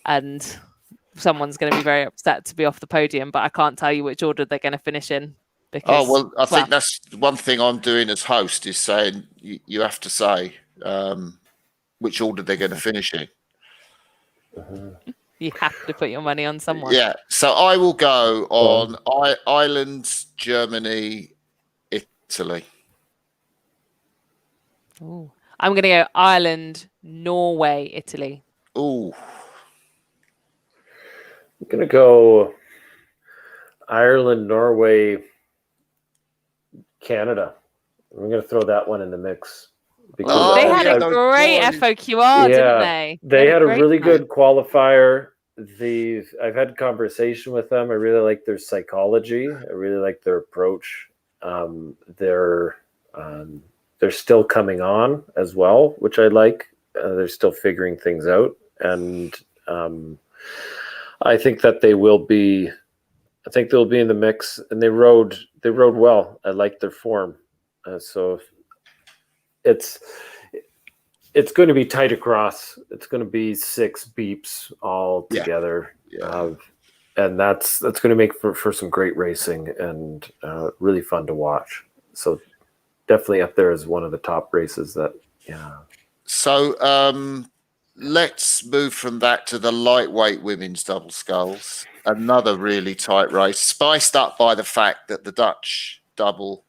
Speaker 2: And someone's going to be very upset to be off the podium, but I can't tell you which order they're going to finish in. Because,
Speaker 1: I think that's one thing I'm doing as host, is saying you have to say which order they're going to finish in.
Speaker 2: You have to put your money on someone.
Speaker 1: Yeah, so I will go on Ireland, Germany, Italy.
Speaker 2: Ooh. I'm going to go Ireland, Norway, Italy.
Speaker 1: Ooh.
Speaker 3: I'm going to go Ireland, Norway, Canada. I'm going to throw that one in the mix.
Speaker 2: Because they had a great FOQR, didn't they?
Speaker 3: They had a really good qualifier. I've had conversation with them. I really like their psychology. I really like their approach. They're still coming on as well, which I like. They're still figuring things out, and I think that they will be. I think they'll be in the mix, and they rode well. I like their form, so it's going to be tight across. It's going to be 6 beeps all together, and that's going to make for some great racing and really fun to watch. So definitely up there as one of the top races.
Speaker 1: So let's move from that to the lightweight women's double sculls. Another really tight race, spiced up by the fact that the Dutch double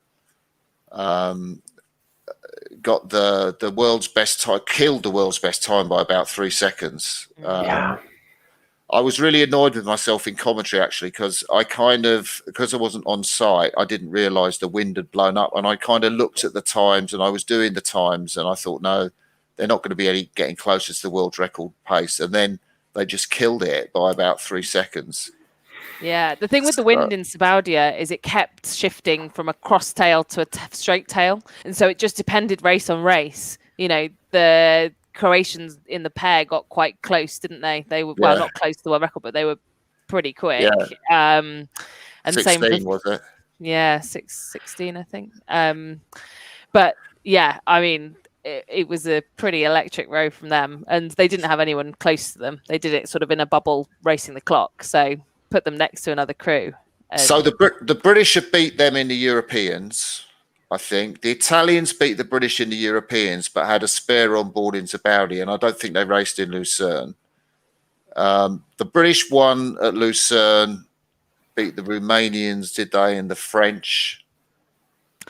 Speaker 1: got the world's best time, killed the world's best time by about 3 seconds. I was really annoyed with myself in commentary, actually, because I wasn't on site, I didn't realise the wind had blown up, and I kind of looked at the times, and I was doing the times, and I thought, no, they're not going to be getting closer to the world record pace. And then they just killed it by about 3 seconds.
Speaker 2: Yeah, the thing with the wind in Sabaudia is it kept shifting from a cross tail to a straight tail. And so it just depended race on race. You know, the Croatians in the pair got quite close, didn't they? They were, well, not close to the world record, but they were pretty quick.
Speaker 1: Yeah.
Speaker 2: And
Speaker 1: 16,
Speaker 2: same
Speaker 1: was it?
Speaker 2: Yeah, 16, I think. But yeah, I mean, it was a pretty electric row from them, and they didn't have anyone close to them. They did it sort of in a bubble, racing the clock. So put them next to another crew.
Speaker 1: So the British have beat them in the Europeans, I think. The Italians beat the British in the Europeans, but had a spare on board in Tabaudi, and I don't think they raced in Lucerne. The British won at Lucerne, beat the Romanians, did they, and the French.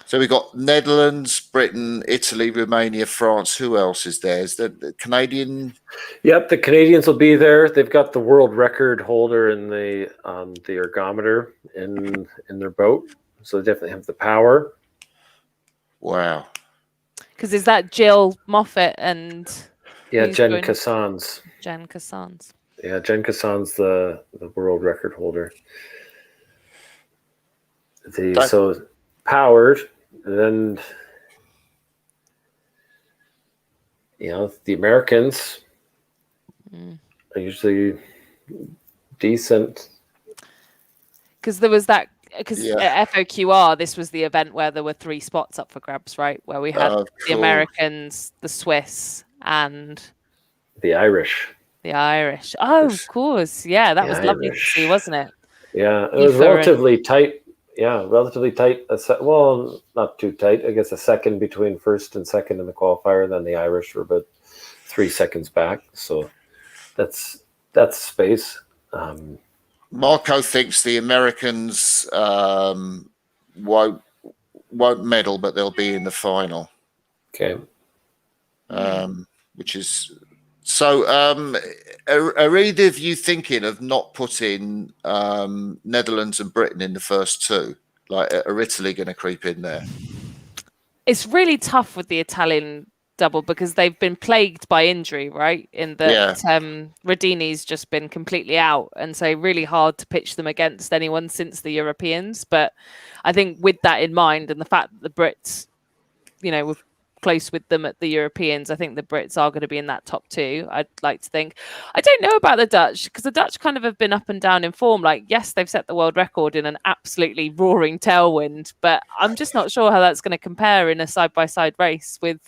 Speaker 1: So we got Netherlands, Britain, Italy, Romania, France. Who else is there? Is the Canadian?
Speaker 3: Yep, the Canadians will be there. They've got the world record holder in the ergometer in their boat, so they definitely have the power.
Speaker 1: Wow.
Speaker 2: Because is that Jill Moffat and
Speaker 3: Jen Cassans.
Speaker 2: Jen Cassans.
Speaker 3: Yeah, Jen Cassans the world record holder. So powered, and then the Americans are usually decent.
Speaker 2: Because there was that. Because at FOQR, this was the event where there were 3 spots up for grabs, right? Where we had the Americans, the Swiss, and
Speaker 3: the Irish.
Speaker 2: The Irish. Oh, of course. Yeah, that was lovely to see, wasn't it?
Speaker 3: Yeah, it was relatively tight. Yeah, relatively tight. Well, not too tight. I guess a second between first and second in the qualifier. Then the Irish were about 3 seconds back. So that's space.
Speaker 1: Marco thinks the Americans won't medal, but they'll be in the final.
Speaker 3: Okay.
Speaker 1: Which is so. Are either of you thinking of not putting Netherlands and Britain in the first 2? Like, are Italy going to creep in there?
Speaker 2: It's really tough with the Italian double because they've been plagued by injury, right? In that Rodini's just been completely out, and so really hard to pitch them against anyone since the Europeans. But I think with that in mind, and the fact that the Brits, were close with them at the Europeans, I think the Brits are going to be in that top 2. I'd like to think. I don't know about the Dutch, because the Dutch kind of have been up and down in form. Like, yes, they've set the world record in an absolutely roaring tailwind, but I'm just not sure how that's going to compare in a side-by-side race with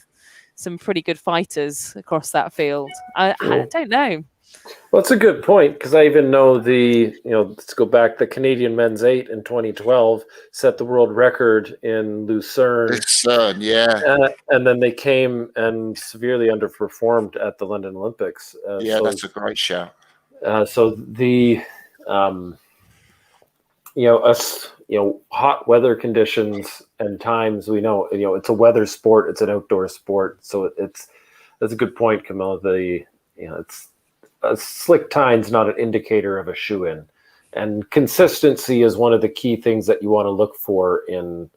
Speaker 2: some pretty good fighters across that field. I don't know.
Speaker 3: Well, it's a good point, because I even know let's go back, the Canadian men's 8 in 2012 set the world record in Lucerne. And then they came and severely underperformed at the London Olympics.
Speaker 1: That's a great shout.
Speaker 3: So the, hot weather conditions and times, we know, it's a weather sport, it's an outdoor sport. So that's a good point, Camilla. It's slick time's not an indicator of a shoe-in, and consistency is one of the key things that you want to look for in,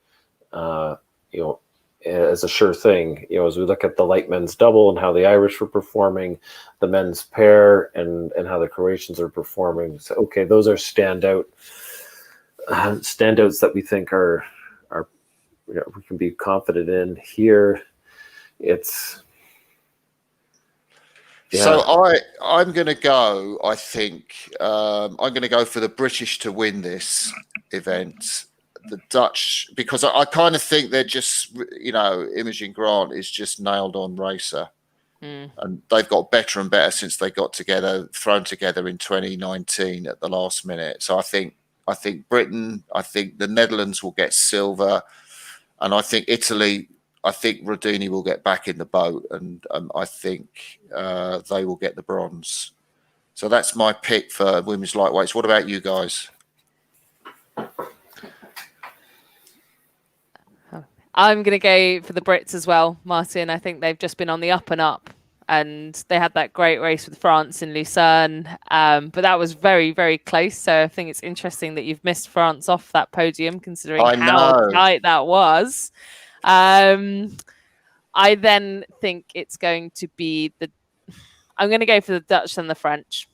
Speaker 3: as a sure thing. As we look at the light men's double and how the Irish were performing, the men's pair, and how the Croatians are performing. So, okay, those are standouts that we think are we can be confident in. Here, it's. Yeah.
Speaker 1: So I'm going to go. I think I'm going to go for the British to win this event. The Dutch, because I kind of think they're just, Imogen Grant is just nailed on racer, and they've got better and better since they got thrown together in 2019 at the last minute. So I think Britain, I think the Netherlands will get silver, and I think Italy. I think Rodini will get back in the boat, and I think they will get the bronze. So that's my pick for women's lightweights. What about you guys?
Speaker 2: I'm going to go for the Brits as well, Martin. I think they've just been on the up and up, and they had that great race with France in Lucerne, but that was very, very close. So I think it's interesting that you've missed France off that podium, considering how tight that was. I then think it's going to be I'm going to go for the Dutch and the French.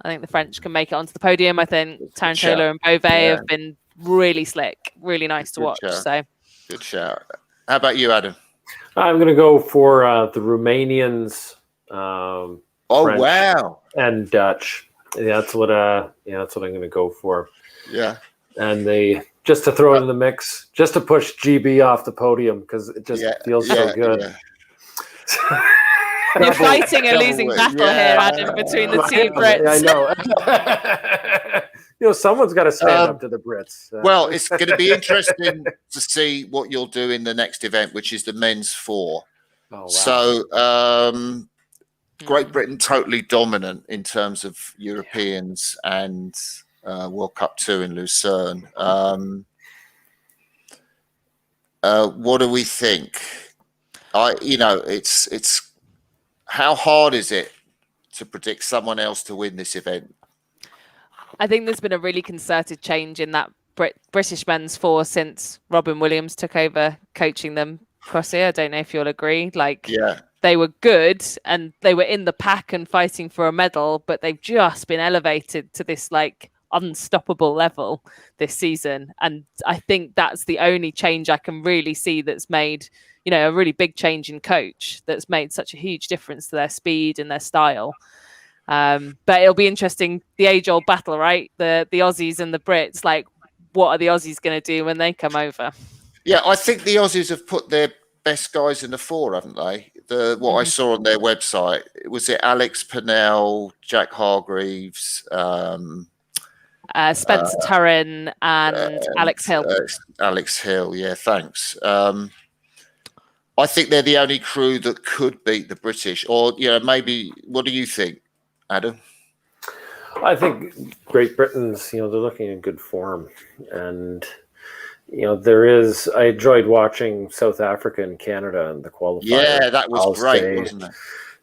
Speaker 2: I think the French can make it onto the podium. I think Tarantula and Beauvais have been really slick, really nice to watch. So
Speaker 1: good shout. How about you, Adam?
Speaker 3: I'm going to go for the Romanians. French,
Speaker 1: wow!
Speaker 3: And Dutch. That's what I'm going to go for.
Speaker 1: Yeah.
Speaker 3: And they just to throw it in the mix, just to push GB off the podium, because it just feels so good.
Speaker 1: Yeah.
Speaker 2: You're fighting a losing battle here, Adam, between the two Brits.
Speaker 3: I know. someone's got to stand up to the Brits.
Speaker 1: Well, it's going to be interesting to see what you'll do in the next event, which is the men's 4.
Speaker 3: Oh, wow.
Speaker 1: So Great Britain totally dominant in terms of Europeans and World Cup 2 in Lucerne. What do we think? It's how hard is it to predict someone else to win this event?
Speaker 2: I think there's been a really concerted change in that British men's 4 since Robin Williams took over coaching them. Crossy, I don't know if you'll agree. They were good and they were in the pack and fighting for a medal, but they've just been elevated to this unstoppable level this season. And I think that's the only change I can really see that's made, a really big change in coach that's made such a huge difference to their speed and their style. But it'll be interesting, the age-old battle, right? The Aussies and the Brits, what are the Aussies going to do when they come over?
Speaker 1: Yeah, I think the Aussies have put their best guys in the 4, haven't they? I saw on their website, was it Alex Pennell, Jack Hargreaves,
Speaker 2: Spencer Turren and Alex Hill.
Speaker 1: Alex Hill, yeah, thanks. I think they're the only crew that could beat the British. Or, maybe, what do you think, Adam?
Speaker 3: I think Great Britain's, they're looking in good form. And, I enjoyed watching South Africa and Canada and the qualifier.
Speaker 1: Yeah, that was great, wasn't it?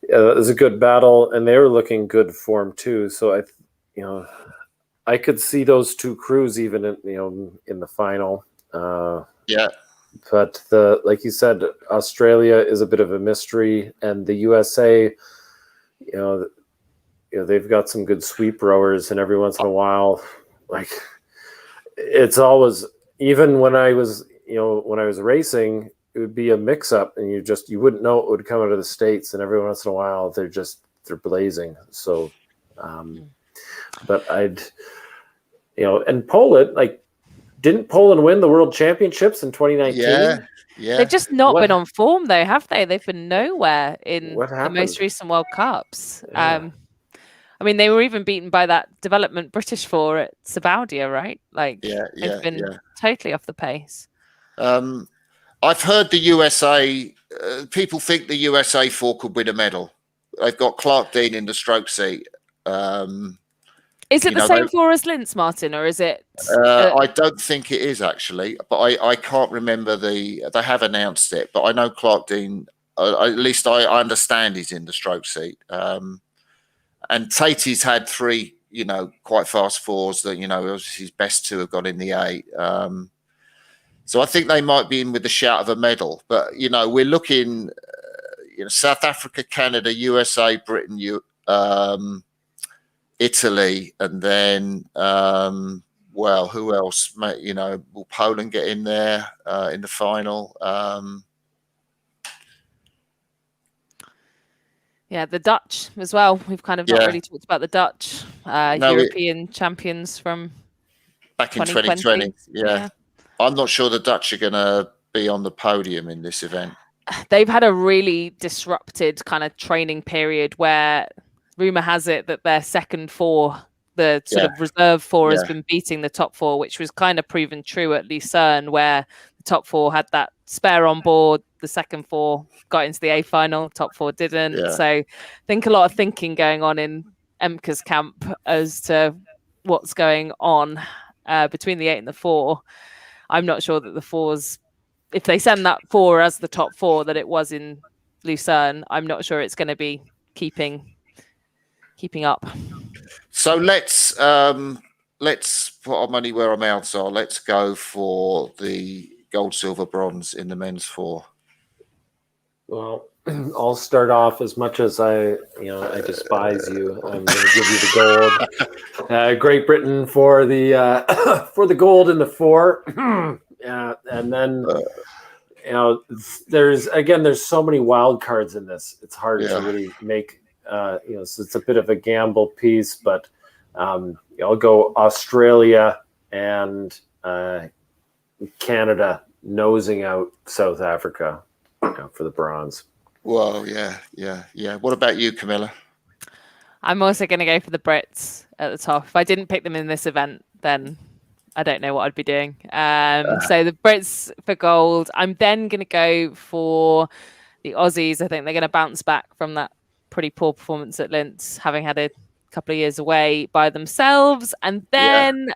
Speaker 3: It was a good battle, and they were looking good form too. So I could see those 2 crews even in the final.
Speaker 1: Yeah.
Speaker 3: But like you said, Australia is a bit of a mystery, and the USA, they've got some good sweep rowers, and every once in a while, it's always, even when I was racing, it would be a mix-up, and you wouldn't know it would come out of the States, and every once in a while they're blazing. So, but and Poland, didn't Poland win the World Championships in 2019?
Speaker 1: Yeah.
Speaker 2: They've just not been on form, though, have they? They've been nowhere in the most recent World Cups.
Speaker 3: Yeah.
Speaker 2: They were even beaten by that development British 4 at Sabaudia, right? They've been totally off the pace.
Speaker 1: I've heard the USA, people think the USA 4 could win a medal. They've got Clark Dean in the stroke seat.
Speaker 2: Is it the same 4 as Linz, Martin, or is it?
Speaker 1: I don't think it is, actually, but I can't remember they have announced it, but I know Clark Dean, at least I understand he's in the stroke seat. And Tatey's had 3, quite fast 4s that, obviously his best 2 have got in the 8. So I think they might be in with the shout of a medal, but, we're looking, South Africa, Canada, USA, Britain, Italy, and then, who else? Will Poland get in there in the final?
Speaker 2: Yeah, the Dutch as well. We've kind of not really talked about the Dutch, European champions from
Speaker 1: back in 2020. Yeah. I'm not sure the Dutch are going to be on the podium in this event.
Speaker 2: They've had a really disrupted kind of training period where rumor has it that their second 4, the sort of reserve 4, has been beating the top 4, which was kind of proven true at Lucerne, where the top 4 had that spare on board. The second 4 got into the A final, top 4 didn't. Yeah. So I think a lot of thinking going on in Emke's camp as to what's going on between the 8 and the 4. I'm not sure that the 4s, if they send that 4 as the top 4 that it was in Lucerne, I'm not sure it's going to be keeping up.
Speaker 1: So let's put our money where our mouths are. Let's go for the gold, silver, bronze in the men's 4.
Speaker 3: Well, I'll start off. As much as I despise you, I'm going to give you the gold. Great Britain for the for the gold in the 4. And then there's so many wild cards in this. It's hard to really make. So it's a bit of a gamble piece, but I'll go Australia and Canada nosing out South Africa for the bronze.
Speaker 1: Well, yeah. What about you, Camilla?
Speaker 2: I'm also going to go for the Brits at the top. If I didn't pick them in this event, then I don't know what I'd be doing. So the Brits for gold. I'm then going to go for the Aussies. I think they're going to bounce back from that pretty poor performance at Linz, having had a couple of years away by themselves. And then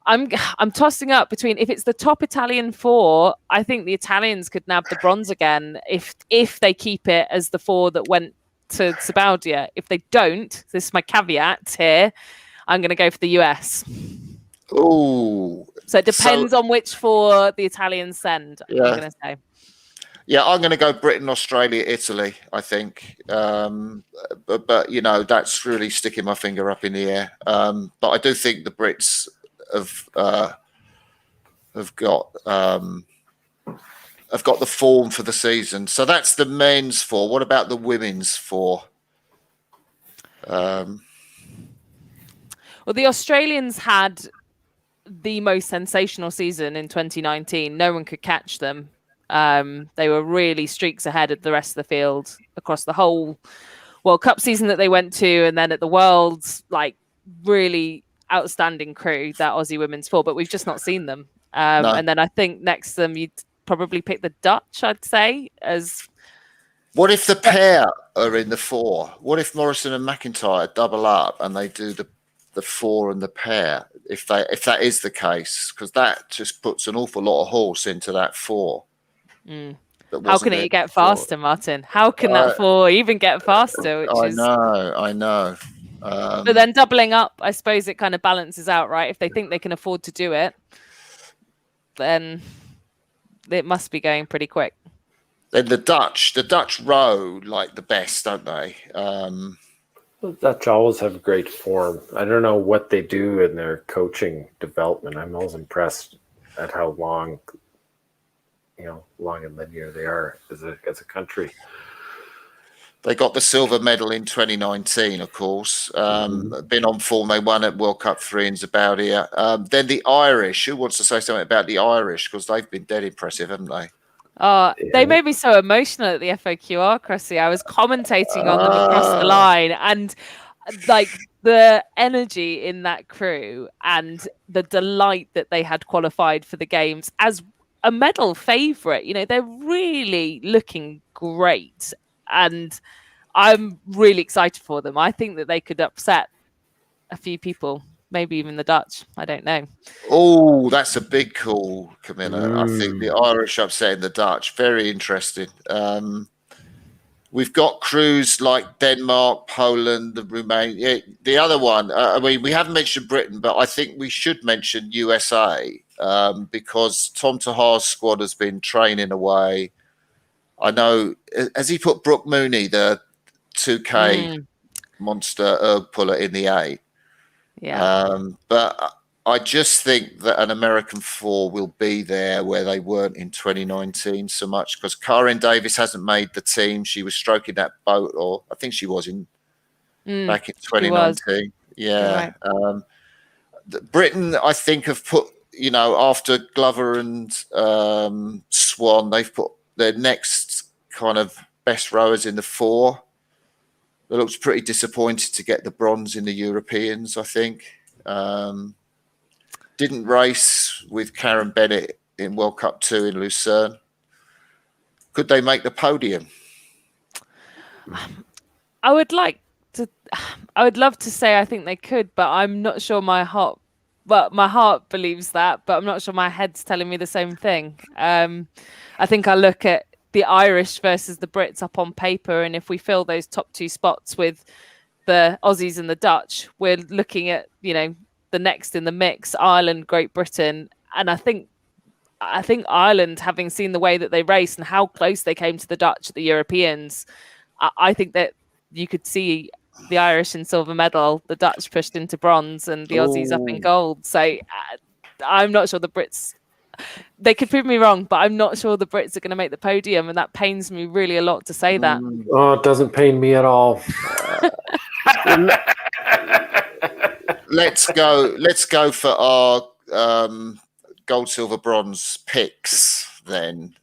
Speaker 2: I'm tossing up between, if it's the top Italian four, I think the Italians could nab the bronze again if they keep it as the four that went to Sabaudia. If they don't, this is my caveat here, I'm going to go for the US.
Speaker 1: Oh,
Speaker 2: so it depends on which four the Italians send. I'm going to say.
Speaker 1: Yeah, I'm going to go Britain, Australia, Italy, I think. But you know, that's really sticking my finger up in the air. But I do think the Brits have got the form for the season. So that's the men's four. What about the women's four?
Speaker 2: Well, the Australians had the most sensational season in 2019. No one could catch them. They were really streaks ahead of the rest of the field across the whole World Cup season that they went to, and then at the Worlds, like really outstanding crew, that Aussie women's four, but we've just not seen them.
Speaker 1: No.
Speaker 2: And then I think next to them, you'd probably pick the Dutch, I'd say.
Speaker 1: What if the pair are in the four? What if Morrison and McIntyre double up and they do the four and the pair? If that is the case, because that just puts an awful lot of horse into that four.
Speaker 2: How can it get faster, Martin? How can that four even get faster?
Speaker 1: I know.
Speaker 2: But then doubling up, I suppose it kind of balances out, right? If they think they can afford to do it, then it must be going pretty quick.
Speaker 1: Then the Dutch row like the best, don't they?
Speaker 3: The Dutch always have great form. I don't know what they do in their coaching development. I'm always impressed at how long and linear they are as a country.
Speaker 1: They got the silver medal in 2019, of course. Been on form. They won at World Cup 3 in Zabaudia. Then the Irish. Who wants to say something about the Irish? Because they've been dead impressive, haven't they?
Speaker 2: They made me so emotional at the FOQR, Crossy. I was commentating on them across the line, and like the energy in that crew and the delight that they had qualified for the games as a medal favourite. You know, they're really looking great, and I'm really excited for them. I think that they could upset a few people, maybe even the Dutch. I don't know.
Speaker 1: Oh, that's a big call, Camilla. I think the Irish upsetting the Dutch. Very interesting. We've got crews like Denmark, Poland, the Romania. The other one, we haven't mentioned Britain, but I think we should mention USA because Tom Tahar's squad has been training away. I know, has he put Brooke Mooney, the 2K monster erg puller, in the 8?
Speaker 2: Yeah.
Speaker 1: But I just think that an American four will be there where they weren't in 2019 so much, because Karen Davis hasn't made the team. She was stroking that boat, or I think she was back in 2019. Yeah.
Speaker 2: Right.
Speaker 1: Britain, I think, have put, after Glover and Swan, they've put their next kind of best rowers in the four. It looks pretty disappointed to get the bronze in the Europeans, I think. Didn't race with Karen Bennett in World Cup 2 in Lucerne. Could they make the podium?
Speaker 2: I would love to say I think they could, but I'm not sure my heart believes that, but I'm not sure my head's telling me the same thing. I think I look at the Irish versus the Brits up on paper, and if we fill those top two spots with the Aussies and the Dutch, we're looking at, the next in the mix, Ireland, Great Britain. And I think Ireland, having seen the way that they raced and how close they came to the Dutch at the Europeans, I think that you could see the Irish in silver medal, the Dutch pushed into bronze, and the Aussies up in gold. So I'm not sure the Brits, they could prove me wrong, but I'm not sure the Brits are going to make the podium, and that pains me really a lot to say that.
Speaker 3: Oh, it doesn't pain me at all.
Speaker 1: Let's go for our gold, silver, bronze picks then.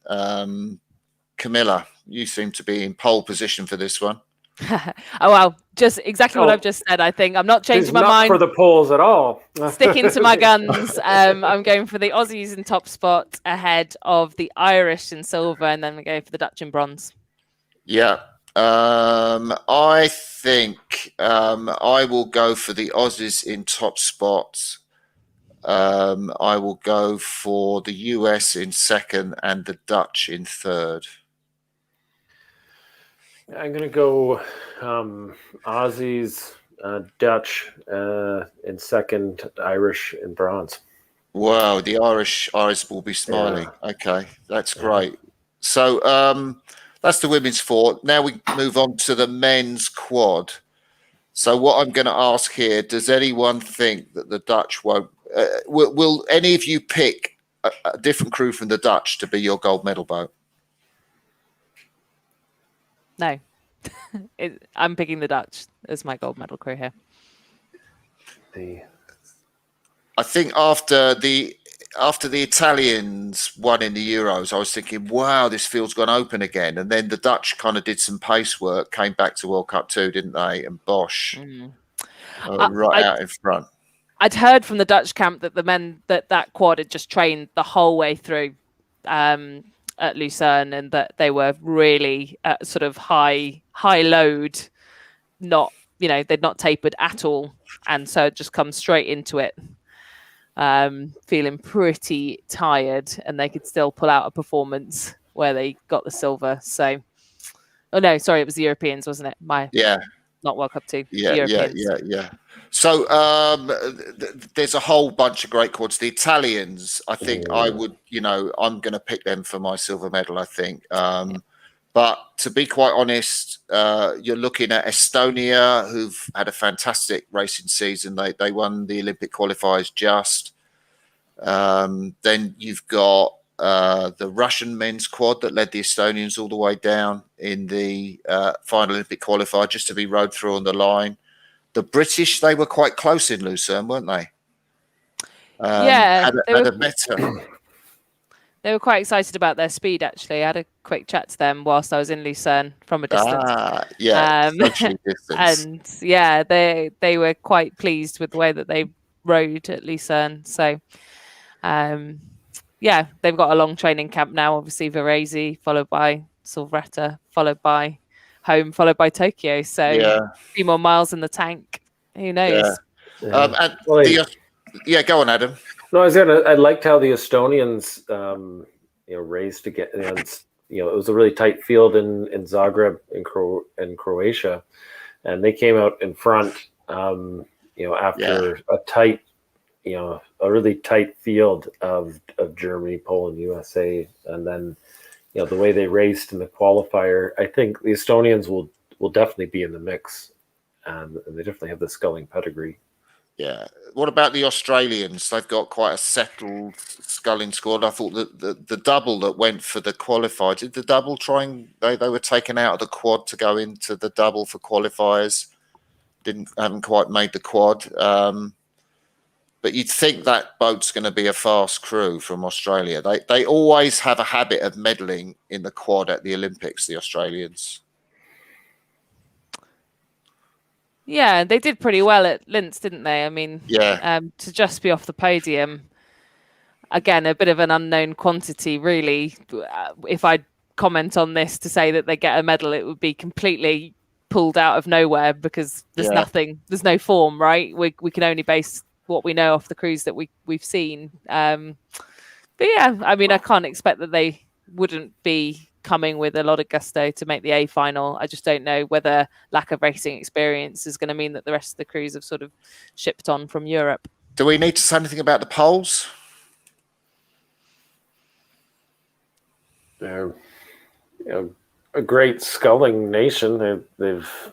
Speaker 1: Camilla, you seem to be in pole position for this one.
Speaker 2: Oh wow, just exactly what I've just said. I think I'm not changing my
Speaker 3: not
Speaker 2: mind
Speaker 3: for the polls at all.
Speaker 2: sticking to my guns. I'm going for the Aussies in top spot ahead of the Irish in silver, and then we go for the Dutch in bronze.
Speaker 1: Yeah. I think I will go for the Aussies in top spot. I will go for the US in second and the Dutch in third.
Speaker 3: I'm going to go Aussies, Dutch in second, Irish in bronze.
Speaker 1: Wow, the Irish eyes will be smiling.
Speaker 3: Yeah.
Speaker 1: Okay, that's great. So that's the women's four. Now we move on to the men's quad. So what I'm going to ask here, does anyone think that the Dutch won't... will any of you pick a different crew from the Dutch to be your gold medal boat?
Speaker 2: No. I'm picking the Dutch as my gold medal crew here.
Speaker 1: I think after the Italians won in the Euros, I was thinking, wow, this field's gone open again. And then the Dutch kind of did some pace work, came back to World Cup 2, didn't they? And Bosch out in front.
Speaker 2: I'd heard from the Dutch camp that the men that quad had just trained the whole way through at Lucerne, and that they were really sort of high load, not, they'd not tapered at all, and so just come straight into it, feeling pretty tired, and they could still pull out a performance where they got the silver. So, oh no, sorry, it was the Europeans, wasn't it? Not World Cup 2.
Speaker 1: Yeah. So there's a whole bunch of great quads. The Italians, I think I would, I'm going to pick them for my silver medal, I think. But to be quite honest, you're looking at Estonia, who've had a fantastic racing season. They won the Olympic qualifiers just. Then you've got the Russian men's quad that led the Estonians all the way down in the final Olympic qualifier just to be rode through on the line. The British, they were quite close in Lucerne, weren't they?
Speaker 2: Yeah.
Speaker 1: They
Speaker 2: were quite excited about their speed, actually. I had a quick chat to them whilst I was in Lucerne from a distance. And yeah, they were quite pleased with the way that they rode at Lucerne. So they've got a long training camp now, obviously Varese, followed by Silvretta, followed by home, followed by Tokyo. So a few more miles in the tank. Who knows?
Speaker 1: Go on, Adam.
Speaker 3: No, I liked how the Estonians, raced against. It was a really tight field in Zagreb in Croatia, and they came out in front. After a tight, a really tight field of Germany, Poland, USA, and then the way they raced in the qualifier. I think the Estonians will definitely be in the mix, and they definitely have the sculling pedigree.
Speaker 1: Yeah. What about the Australians? They've got quite a settled sculling squad. I thought that the double that went for the qualifier, did the double they were taken out of the quad to go into the double for qualifiers. Haven't quite made the quad. But you'd think that boat's going to be a fast crew from Australia. They always have a habit of meddling in the quad at the Olympics, the Australians.
Speaker 2: Yeah, they did pretty well at Linz, didn't they? I mean, to just be off the podium, again, a bit of an unknown quantity, really. If I comment on this to say that they get a medal, it would be completely pulled out of nowhere, because there's nothing, there's no form, right? We can only base what we know off the crews that we've seen. But yeah, I mean, I can't expect that they wouldn't be coming with a lot of gusto to make the A final. I just don't know whether lack of racing experience is going to mean that the rest of the crews have sort of shipped on from Europe.
Speaker 1: Do we need to say anything about the Poles?
Speaker 3: They're a great sculling nation. They've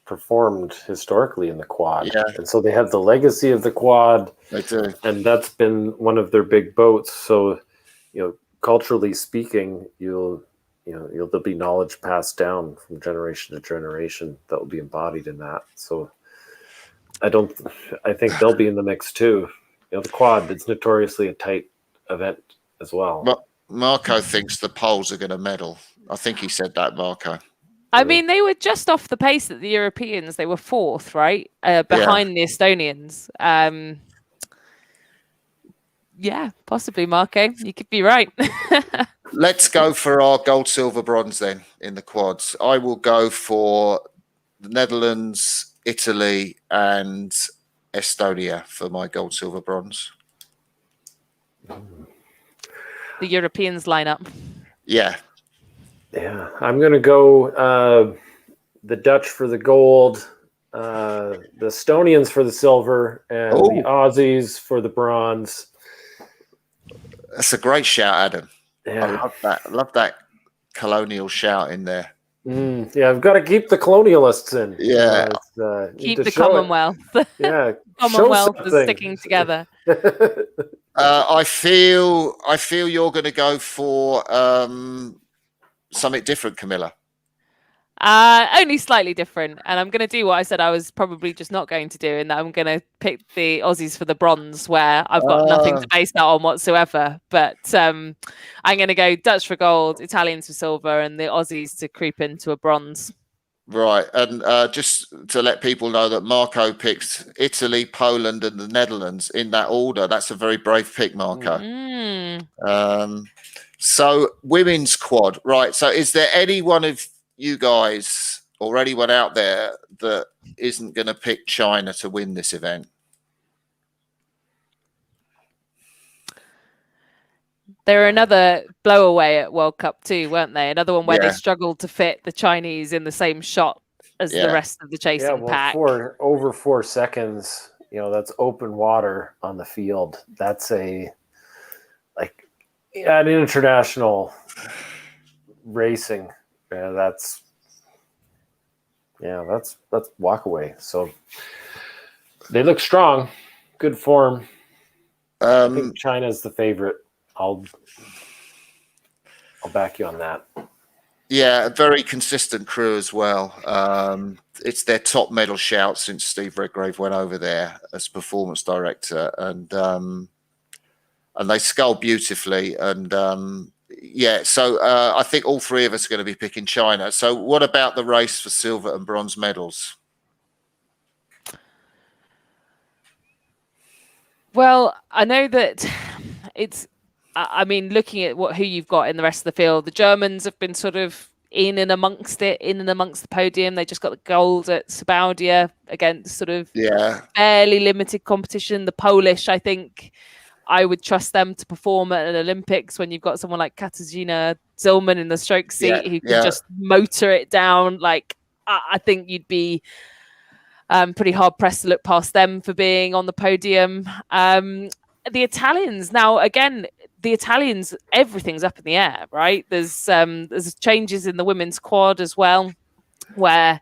Speaker 3: performed historically in the quad, and so they have the legacy of the quad.
Speaker 1: They do,
Speaker 3: and that's been one of their big boats. So, culturally speaking, there'll be knowledge passed down from generation to generation that will be embodied in that. So, I think they'll be in the mix too. The quad, it's notoriously a tight event as well.
Speaker 1: Marco thinks the Poles are going to medal. I think he said that, Marco.
Speaker 2: I mean, they were just off the pace at the Europeans. They were fourth, right? Behind the Estonians. Yeah, possibly, Marco. You could be right.
Speaker 1: Let's go for our gold, silver, bronze then in the quads. I will go for the Netherlands, Italy, and Estonia for my gold, silver, bronze.
Speaker 2: The Europeans line up.
Speaker 1: Yeah.
Speaker 3: Yeah, I'm going to go the Dutch for the gold, the Estonians for the silver, and the Aussies for the bronze.
Speaker 1: That's a great shout, Adam.
Speaker 3: Yeah.
Speaker 1: I love that. I love that colonial shout in there.
Speaker 3: Yeah, I've got to keep the colonialists in.
Speaker 1: Yeah.
Speaker 2: Keep the Commonwealth.
Speaker 3: Yeah.
Speaker 2: Commonwealth is sticking together.
Speaker 1: I feel you're going to go for something different, Camilla.
Speaker 2: Only slightly different, and I'm going to do what I said I was probably just not going to do, in that I'm going to pick the Aussies for the bronze, where I've got nothing to base that on whatsoever. But I'm going to go Dutch for gold, Italians for silver, and the Aussies to creep into a bronze.
Speaker 1: Right, and just to let people know that Marco picked Italy, Poland, and the Netherlands in that order. That's a very brave pick, Marco. So women's quad, right? So is there any one of you guys or anyone out there that isn't going to pick China to win this event?
Speaker 2: They were another blowaway at World Cup too, weren't they? Another one where they struggled to fit the Chinese in the same shot as the rest of the chasing pack.
Speaker 3: For over 4 seconds, that's open water on the field. That's an international racing. That's walk away. So they look strong, good form. I think China's the favorite. I'll back you on that.
Speaker 1: Yeah, a very consistent crew as well. It's their top medal shout since Steve Redgrave went over there as performance director, and they scull beautifully. And so I think all three of us are going to be picking China. So what about the race for silver and bronze medals?
Speaker 2: Well, I know that it's, I mean, looking at who you've got in the rest of the field, the Germans have been sort of in and amongst the podium. They just got the gold at Sabaudia against sort of fairly limited competition. The Polish, I think I would trust them to perform at an Olympics when you've got someone like Katarzyna Zillman in the stroke seat who can just motor it down. Like, I think you'd be pretty hard pressed to look past them for being on the podium. The Italians, now again, everything's up in the air, right? There's changes in the women's quad as well, where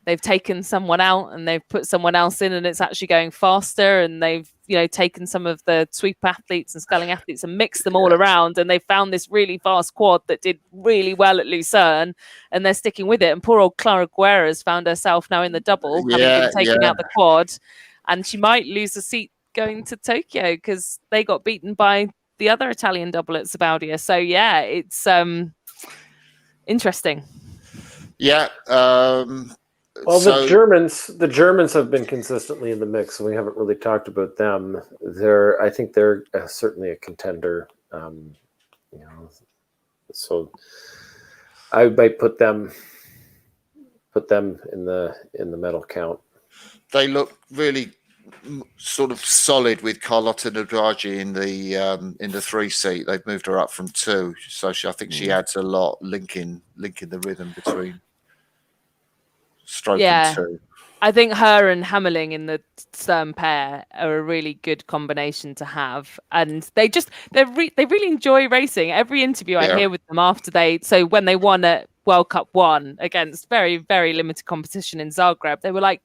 Speaker 2: they've taken someone out and they've put someone else in, and it's actually going faster. And they've taken some of the sweep athletes and sculling athletes and mixed them all around, and they found this really fast quad that did really well at Lucerne, and they're sticking with it. And poor old Clara Guerra has found herself now in the double, having been taking out the quad, and she might lose a seat going to Tokyo because they got beaten by the other Italian double at Sabaudia. So yeah, it's interesting.
Speaker 1: Yeah.
Speaker 3: Well, the Germans have been consistently in the mix, and we haven't really talked about them. I think they're certainly a contender. So I might put them in the medal count.
Speaker 1: They look really sort of solid with Carlotta Nadragi in the 3 seat. They've moved her up from 2, so I think she adds a lot, linking the rhythm between stroke and 2.
Speaker 2: I think her and Hammerling in the Stern pair are a really good combination to have, and they really enjoy racing. Every interview I hear with them after when they won at World Cup 1 against very, very limited competition in Zagreb, they were like,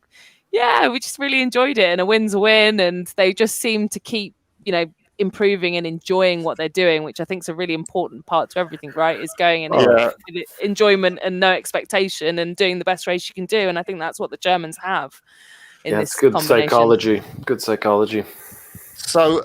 Speaker 2: yeah, we just really enjoyed it, and a win's a win. And they just seem to keep, improving and enjoying what they're doing, which I think is a really important part to everything, right? Is going in with enjoyment and no expectation and doing the best race you can do. And I think that's what the Germans have in this
Speaker 3: good
Speaker 2: combination.
Speaker 3: Good psychology.
Speaker 1: So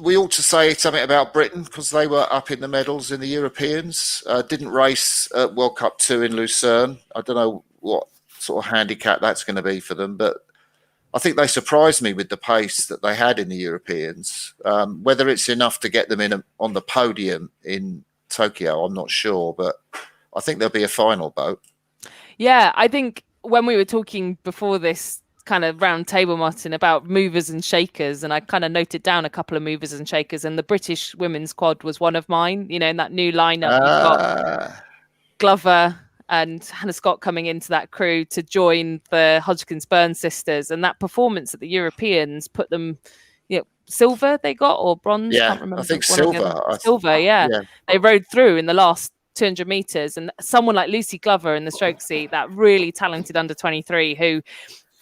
Speaker 1: we ought to say something about Britain because they were up in the medals in the Europeans. Didn't race at World Cup 2 in Lucerne. I don't know what sort of handicap that's going to be for them, but I think they surprised me with the pace that they had in the Europeans. Whether it's enough to get them on the podium in Tokyo, I'm not sure, but I think there'll be a final boat.
Speaker 2: Yeah, I think when we were talking before this kind of round table, Martin, about movers and shakers, and I kind of noted down a couple of movers and shakers, and the British women's quad was one of mine. You know, in that new lineup, you've got Glover and Hannah Scott coming into that crew to join the Hodgkins-Burns sisters, and that performance at the Europeans put them, silver they got or bronze.
Speaker 1: Yeah,
Speaker 2: can't remember.
Speaker 1: I think silver.
Speaker 2: Silver, yeah. They rode through in the last 200 meters, and someone like Lucy Glover in the stroke seat, that really talented under 23, who,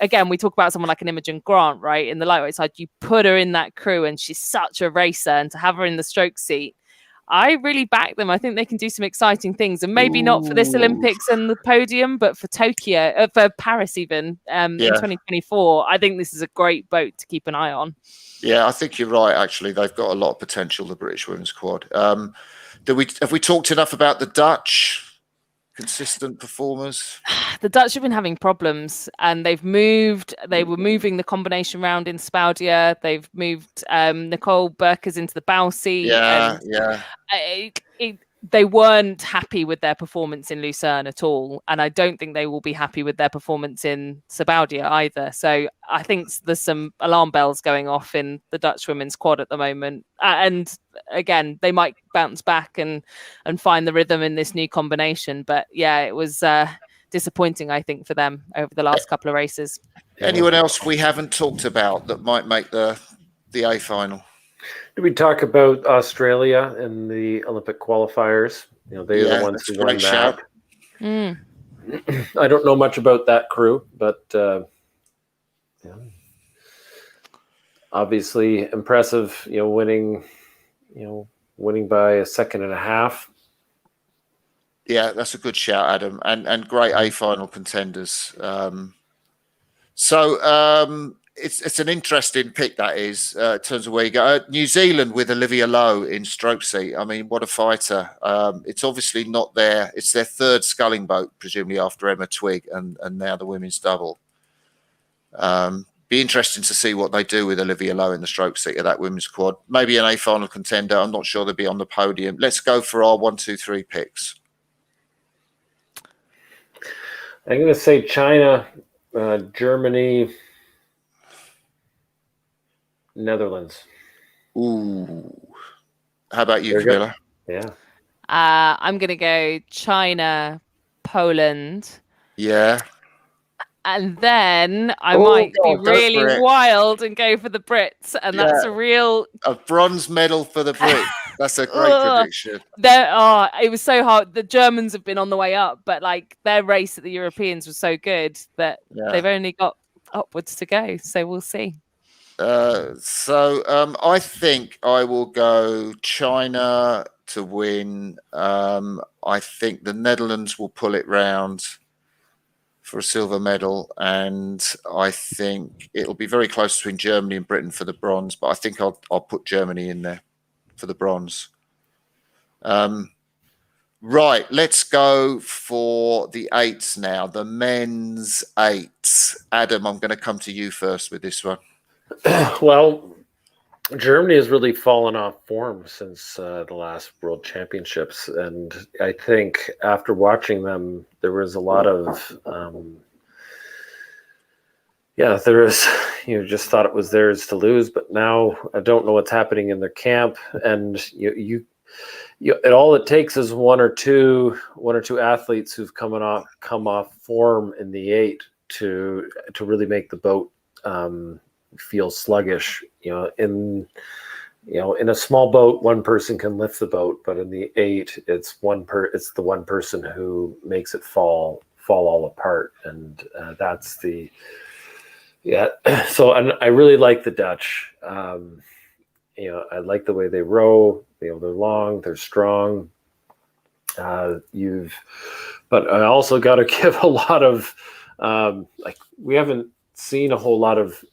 Speaker 2: again, we talk about someone like an Imogen Grant, right? In the lightweight side, you put her in that crew, and she's such a racer, and to have her in the stroke seat, I really back them. I think they can do some exciting things, and maybe not for this Olympics and the podium, but for Tokyo, for Paris even in 2024. I think this is a great boat to keep an eye on.
Speaker 1: Yeah, I think you're right. Actually, they've got a lot of potential, the British women's quad. Have we talked enough about the Dutch? Consistent performers.
Speaker 2: The Dutch have been having problems, and they were moving the combination round in Spoudia. They've moved Nicole Burkers into the bow seat. They weren't happy with their performance in Lucerne at all, and I don't think they will be happy with their performance in Sabaudia either. So I think there's some alarm bells going off in the Dutch women's quad at the moment. And again, they might bounce back and find the rhythm in this new combination. But yeah, it was disappointing, I think, for them over the last couple of races.
Speaker 1: Anyone else we haven't talked about that might make the A final?
Speaker 3: Did we talk about Australia in the Olympic qualifiers? They're the ones who won that. I don't know much about that crew, but obviously impressive. Winning by a second and a half.
Speaker 1: Yeah, that's a good shout, Adam, and great A final contenders. It's an interesting pick, that is, in terms of where you go. New Zealand with Olivia Lowe in stroke seat. I mean, what a fighter. It's obviously not there. It's their third sculling boat, presumably after Emma Twigg and now the women's double. Be interesting to see what they do with Olivia Lowe in the stroke seat of that women's quad. Maybe an A final contender. I'm not sure they'll be on the podium. Let's go for our 1, 2, 3 picks.
Speaker 3: I'm going to say China, Germany, Netherlands.
Speaker 1: Ooh. How about you, Camilla?
Speaker 3: Yeah.
Speaker 2: I'm going to go China, Poland.
Speaker 1: Yeah.
Speaker 2: And then I might be really wild and go for the Brits. And that's a
Speaker 1: bronze medal for the Brits. That's a great prediction.
Speaker 2: It was so hard. The Germans have been on the way up, but like their race at the Europeans was so good that they've only got upwards to go. So we'll see.
Speaker 1: I think I will go China to win. I think the Netherlands will pull it round for a silver medal, and I think it'll be very close between Germany and Britain for the bronze, but I think I'll put Germany in there for the bronze. Right, let's go for the eights now, the men's eights. Adam, I'm going to come to you first with this one.
Speaker 3: Well, Germany has really fallen off form since the last World Championships, and I think after watching them, there was a lot of just thought it was theirs to lose, but now I don't know what's happening in their camp, and all it takes is one or two athletes who've come off form in the 8 to really make the boat feel sluggish. In a small boat, one person can lift the boat, but in the 8, it's the one person who makes it fall all apart, and that's the So I really like the Dutch. I like the way they row. They're long, they're strong. But I also got to give a lot of we haven't seen a whole lot of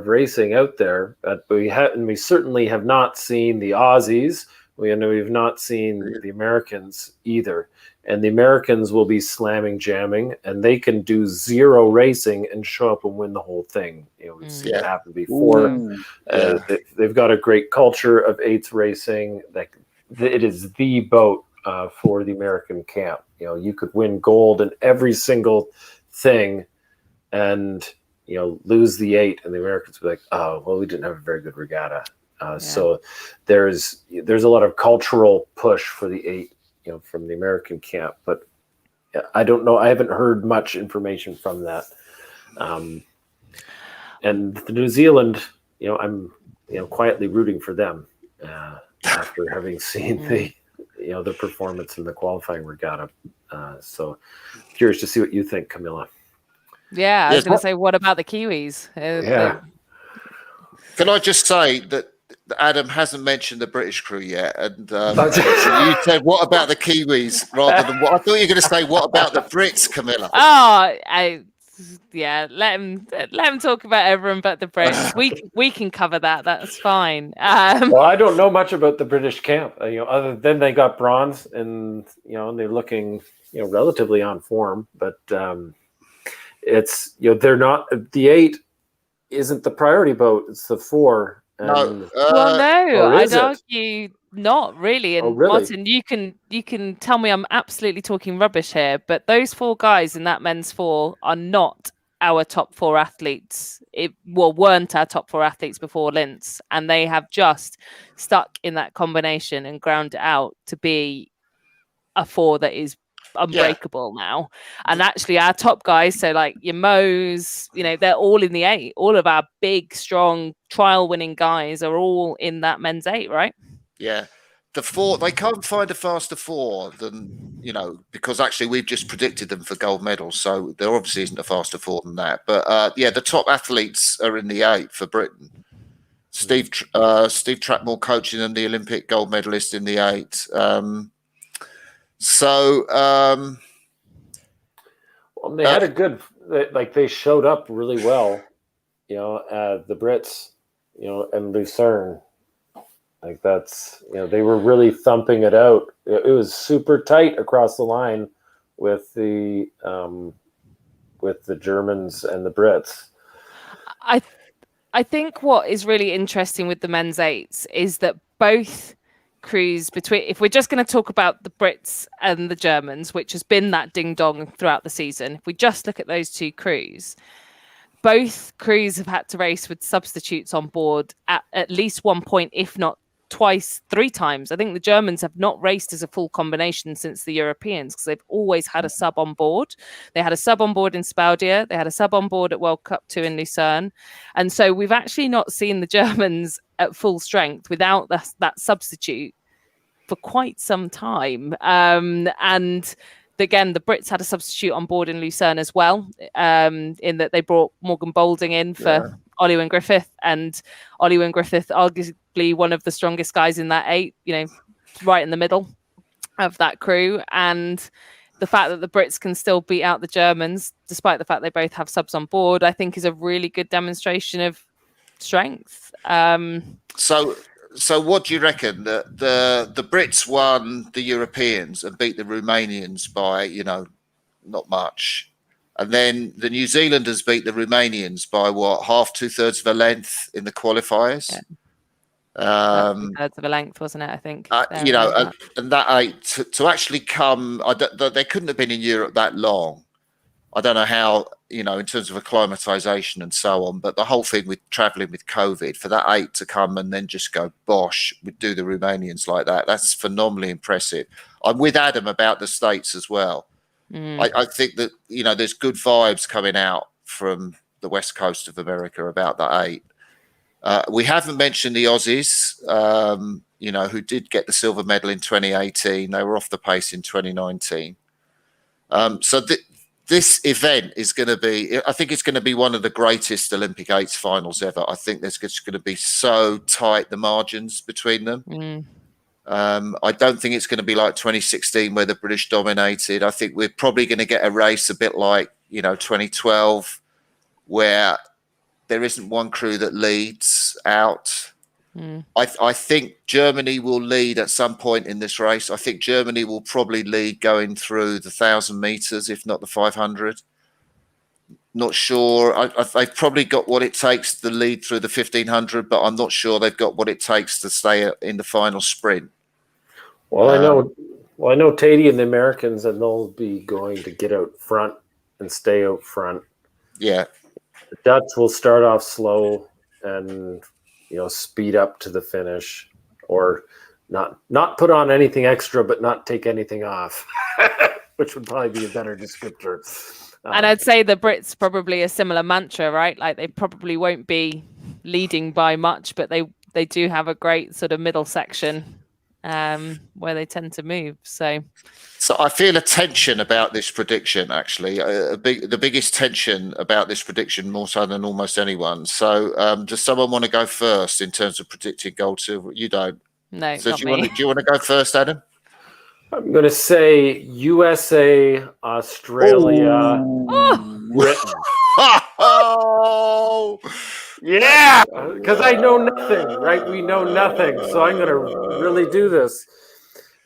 Speaker 3: racing out there, but we certainly have not seen the Aussies. We've not seen the Americans either. And the Americans will be slamming, jamming, and they can do zero racing and show up and win the whole thing. We've seen it happen before. They've got a great culture of eights racing. Like, it is the boat for the American camp. You could win gold in every single thing and lose the 8, and the Americans would be like, oh well, we didn't have a very good regatta. So there's a lot of cultural push for the 8, from the American camp, but I don't know. I haven't heard much information from that. And the New Zealand, I'm quietly rooting for them after having seen the performance in the qualifying regatta. So curious to see what you think, Camilla.
Speaker 2: Yeah, I was going to say, what about the Kiwis?
Speaker 1: Can I just say that Adam hasn't mentioned the British crew yet, and so you said, "What about the Kiwis?" rather than what I thought you were going to say. What about the Brits, Camilla?
Speaker 2: Oh, let him talk about everyone but the Brits. We can cover that. That's fine.
Speaker 3: Well, I don't know much about the British camp. Other than they got bronze, and and they're looking relatively on form, but it's they're not the 8 isn't the priority boat. It's the 4.
Speaker 1: No,
Speaker 2: I'd argue not really. And
Speaker 3: really?
Speaker 2: Martin, you can tell me I'm absolutely talking rubbish here, but those 4 guys in that men's 4 are not our top 4 athletes. Weren't our top 4 athletes before Linz, and they have just stuck in that combination and ground it out to be a 4 that is unbreakable now. And actually our top guys, so like your Moes, they're all in the 8. All of our big, strong, trial winning guys are all in that men's 8, right?
Speaker 1: Yeah. The 4, they can't find a faster 4 than, because actually we've just predicted them for gold medals. So there obviously isn't a faster 4 than that. But the top athletes are in the 8 for Britain. Steve Trackmore coaching them, the Olympic gold medalist in the 8.
Speaker 3: They had a good, they showed up really well, the Brits, and Lucerne. Like that's, they were really thumping it out. It was super tight across the line with the Germans and the Brits.
Speaker 2: I think what is really interesting with the men's 8s is that both crews if we're just going to talk about the Brits and the Germans, which has been that ding dong throughout the season, if we just look at those 2 crews, both crews have had to race with substitutes on board at least one point, if not twice, 3 times. I think the Germans have not raced as a full combination since the Europeans, because they've always had a sub on board. They had a sub on board in Spaudia. They had a sub on board at World Cup 2 in Lucerne. And so we've actually not seen the Germans at full strength without that substitute for quite some time. And again, the Brits had a substitute on board in Lucerne as well, in that they brought Morgan Boulding in for Ollie Wynne-Griffith, and Ollie Wynne-Griffith, arguably one of the strongest guys in that 8, right in the middle of that crew. And the fact that the Brits can still beat out the Germans, despite the fact they both have subs on board, I think is a really good demonstration of strength.
Speaker 1: So what do you reckon? The Brits won the Europeans and beat the Romanians by, not much. And then the New Zealanders beat the Romanians by what, 1/2, 2/3 of a length in the qualifiers?
Speaker 2: Yeah. 2/3 of a length, wasn't it? I think.
Speaker 1: And that 8 to actually come, they couldn't have been in Europe that long. I don't know how, in terms of acclimatization and so on, but the whole thing with traveling with COVID, for that 8 to come and then just go, bosh, we do the Romanians like that. That's phenomenally impressive. I'm with Adam about the States as well. I think that, there's good vibes coming out from the West Coast of America about that 8. We haven't mentioned the Aussies, who did get the silver medal in 2018. They were off the pace in 2019. This event is going to be, I think it's going to be one of the greatest Olympic 8s finals ever. I think there's just going to be so tight, the margins between them. I don't think it's going to be like 2016 where the British dominated. I think we're probably going to get a race a bit like, 2012, where there isn't one crew that leads out.
Speaker 2: Mm.
Speaker 1: I think Germany will lead at some point in this race. I think Germany will probably lead going through the 1,000 meters, if not the 500. Not sure. They've probably got what it takes to lead through the 1,500, but I'm not sure they've got what it takes to stay in the final sprint.
Speaker 3: Well, I know Tatey and the Americans, and they'll be going to get out front and stay out front.
Speaker 1: Yeah.
Speaker 3: The Dutch will start off slow and speed up to the finish, or not put on anything extra, but not take anything off, which would probably be a better descriptor.
Speaker 2: And I'd say the Brits probably a similar mantra, right? Like they probably won't be leading by much, but they do have a great sort of middle section where they tend to move. So
Speaker 1: I feel a tension about this prediction, actually. The biggest tension about this prediction, more so than almost anyone. So does someone want to go first in terms of predicting gold, silver? You don't.
Speaker 2: No,
Speaker 1: so
Speaker 2: not
Speaker 1: do
Speaker 2: me.
Speaker 1: you want to go first, Adam?
Speaker 3: I'm going to say USA, Australia, Britain.
Speaker 1: Oh,
Speaker 3: yeah, because I know nothing, right? We know nothing, so I'm going to really do this.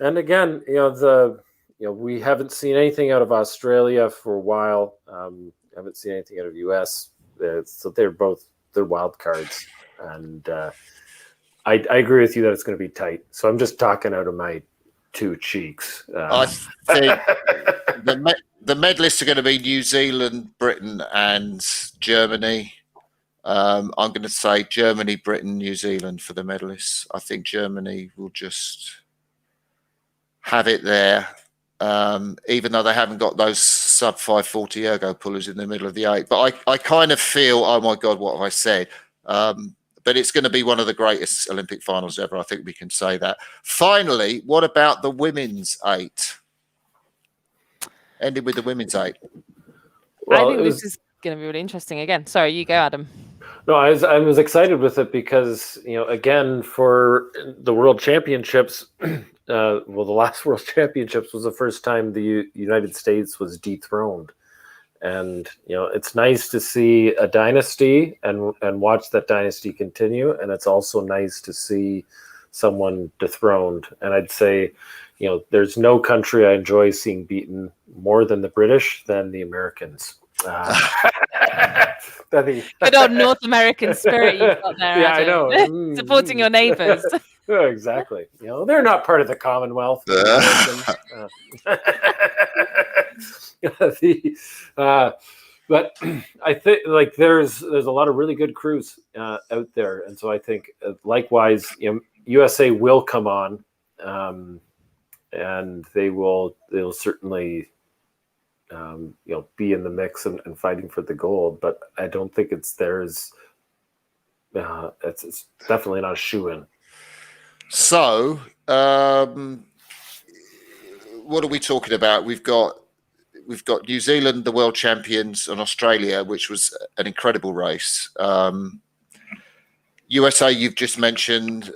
Speaker 3: And again, we haven't seen anything out of Australia for a while. Haven't seen anything out of US, so they're wild cards. And I agree with you that it's going to be tight. So I'm just talking out of my two cheeks.
Speaker 1: I think the medalists are going to be New Zealand, Britain, and Germany. I'm going to say Germany, Britain, New Zealand for the medalists. I think Germany will just have it there, even though they haven't got those sub 540 ergo pullers in the middle of the 8. But I kind of feel, oh my God, what have I said? But it's going to be one of the greatest Olympic finals ever. I think we can say that. Finally, what about the women's 8? Ending with the women's 8.
Speaker 2: Well, I think this is going to be really interesting. Again, sorry, you go, Adam.
Speaker 3: No, I was excited with it because, again, for the World Championships, the last World Championships was the first time the United States was dethroned. And, it's nice to see a dynasty and watch that dynasty continue. And it's also nice to see someone dethroned. And I'd say, there's no country I enjoy seeing beaten more than the British than the Americans.
Speaker 2: Good old North American spirit you've got there.
Speaker 3: Yeah,
Speaker 2: Adam.
Speaker 3: I know.
Speaker 2: Supporting your neighbours.
Speaker 3: Yeah, exactly. They're not part of the Commonwealth. But I think there's a lot of really good crews out there, and so I think likewise, USA will come on, and they'll certainly be in the mix and fighting for the gold. But I don't think it's theirs. It's definitely not a shoe-in.
Speaker 1: So, what are we talking about? We've got New Zealand, the world champions, and Australia, which was an incredible race. USA, you've just mentioned,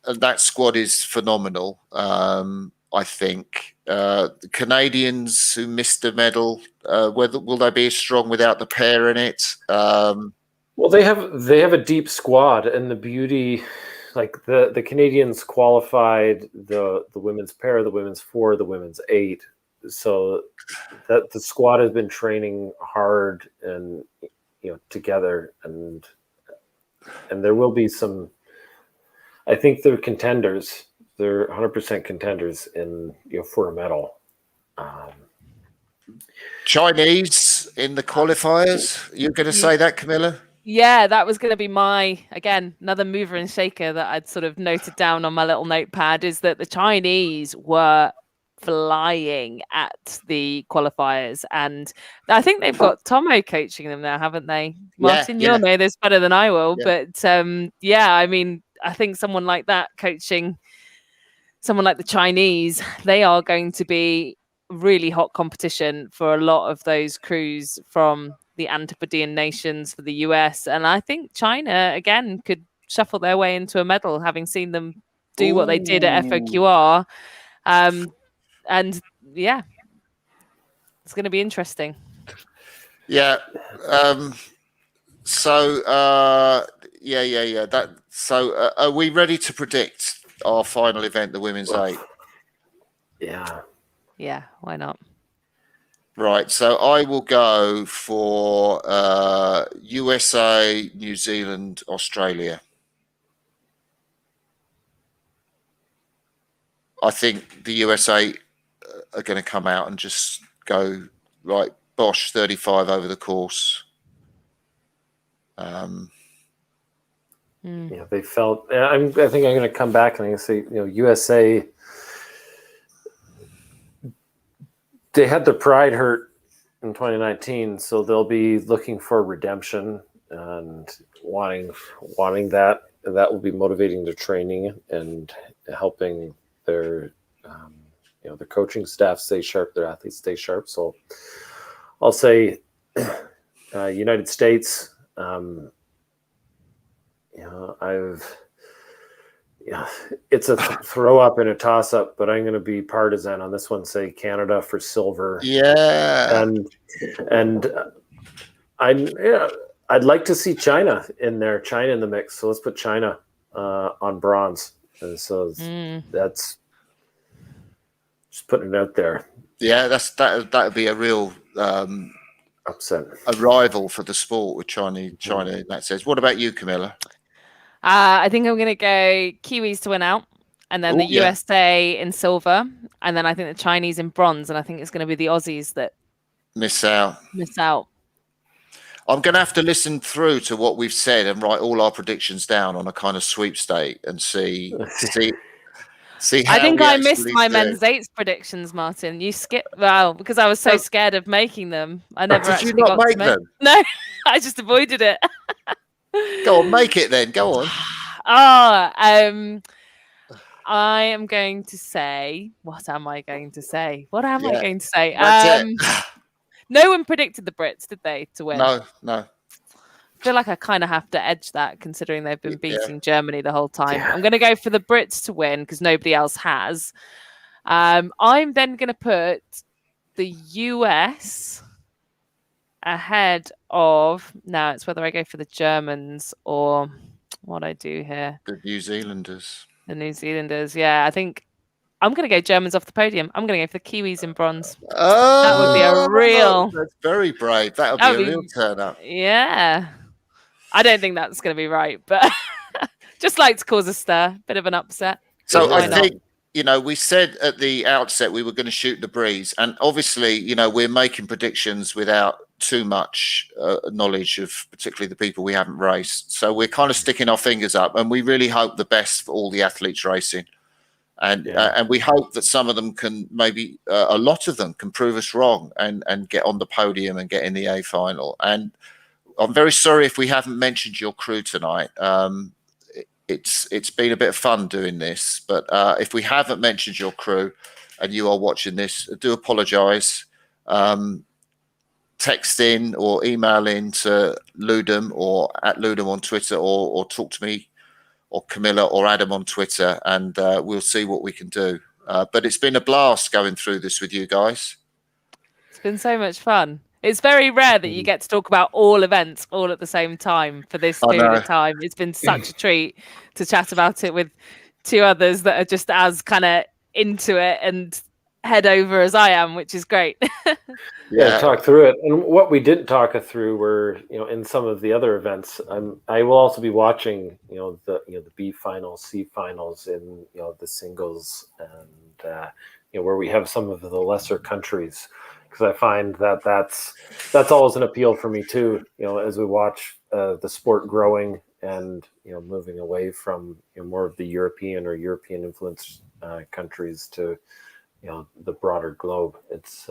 Speaker 1: and that squad is phenomenal. I think the Canadians who missed the medal, will they be as strong without the pair in it?
Speaker 3: Well, they have a deep squad, and the beauty, the Canadians qualified the women's pair, the women's 4, the women's 8. So that the squad has been training hard and together, and there will be some. I think they're contenders. They're 100% contenders in for a medal.
Speaker 1: Chinese in the qualifiers. You're going to say that, Camilla?
Speaker 2: Yeah, that was going to be another mover and shaker that I'd sort of noted down on my little notepad, is that the Chinese were flying at the qualifiers, and I think they've got Tomo coaching them now, haven't they? Martin, you'll know this better than I will, but I mean, I think someone like that coaching someone like the Chinese, they are going to be really hot competition for a lot of those crews from the Antipodean nations for the US. And I think China, again, could shuffle their way into a medal, having seen them do what they did at FOQR. And yeah, it's going to be interesting.
Speaker 1: Yeah. So, yeah. Are we ready to predict our final event, the women's 8?
Speaker 3: Yeah.
Speaker 2: Yeah, why not?
Speaker 1: Right. So I will go for USA, New Zealand, Australia. I think the USA are going to come out and just go right, bosh, 35 over the course.
Speaker 3: Yeah, they felt. I think I'm going to come back and I'm going to say, USA. They had their pride hurt in 2019, so they'll be looking for redemption and wanting that. And that will be motivating their training and helping their the coaching staff stay sharp, their athletes stay sharp. So I'll say United States. It's a throw up and a toss up, but I'm going to be partisan on this one. Say Canada for silver.
Speaker 1: Yeah,
Speaker 3: and I'd like to see China in there. China in the mix. So let's put China on bronze. And so that's just putting it out there.
Speaker 1: Yeah, that would be a real
Speaker 3: upset,
Speaker 1: a rival for the sport with China in that sense. What about you, Camilla?
Speaker 2: I think I'm going to go Kiwis to win out, and then the USA in silver, and then I think the Chinese in bronze, and I think it's going to be the Aussies that
Speaker 1: miss out.
Speaker 2: I'm
Speaker 1: going to have to listen through to what we've said and write all our predictions down on a kind of sweepstake and see how
Speaker 2: I think I missed my
Speaker 1: do.
Speaker 2: men's 8s predictions, Martin. You skipped because I was so scared of making them. I never
Speaker 1: Did
Speaker 2: actually
Speaker 1: you not
Speaker 2: got
Speaker 1: make
Speaker 2: to
Speaker 1: them?
Speaker 2: No, I just avoided it.
Speaker 1: Go on, make it then. Go on.
Speaker 2: I am going to say. What am I going to say? I going to say? No one predicted the Brits, did they, to win?
Speaker 1: No.
Speaker 2: I feel like I kind of have to edge that, considering they've been beating Germany the whole time.
Speaker 3: Yeah.
Speaker 2: I'm going to go for the Brits to win because nobody else has. I'm then going to put the US ahead of. Now it's whether I go for the Germans or what I do here.
Speaker 1: The New Zealanders.
Speaker 2: Yeah. I think I'm going to go Germans off the podium. I'm going to go for the Kiwis in bronze.
Speaker 1: Oh,
Speaker 2: that would be a real.
Speaker 1: That's very brave. That would be a real turn up.
Speaker 2: Yeah. I don't think that's going to be right, but just like to cause a stir, bit of an upset.
Speaker 1: So I think, we said at the outset we were going to shoot the breeze. And obviously, we're making predictions without too much knowledge of particularly the people we haven't raced. So we're kind of sticking our fingers up and we really hope the best for all the athletes racing. And we hope that some of them can, maybe a lot of them can prove us wrong and get on the podium and get in the A final. And I'm very sorry if we haven't mentioned your crew tonight. It's been a bit of fun doing this, but if we haven't mentioned your crew and you are watching this, I do apologise. Text in or email in to Ludum or at Ludum on Twitter or talk to me or Camilla or Adam on Twitter and we'll see what we can do. But it's been a blast going through this with you guys.
Speaker 2: It's been so much fun. It's very rare that you get to talk about all events all at the same time for this period of time. It's been such a treat to chat about it with two others that are just as kind of into it and head over as I am, which is great.
Speaker 3: Talk through it. And what we didn't talk through were, in some of the other events. I will also be watching, the B finals, C finals, in the singles, and where we have some of the lesser countries. Because I find that's always an appeal for me too. As we watch the sport growing and moving away from more of the European or European influenced countries to the broader globe. It's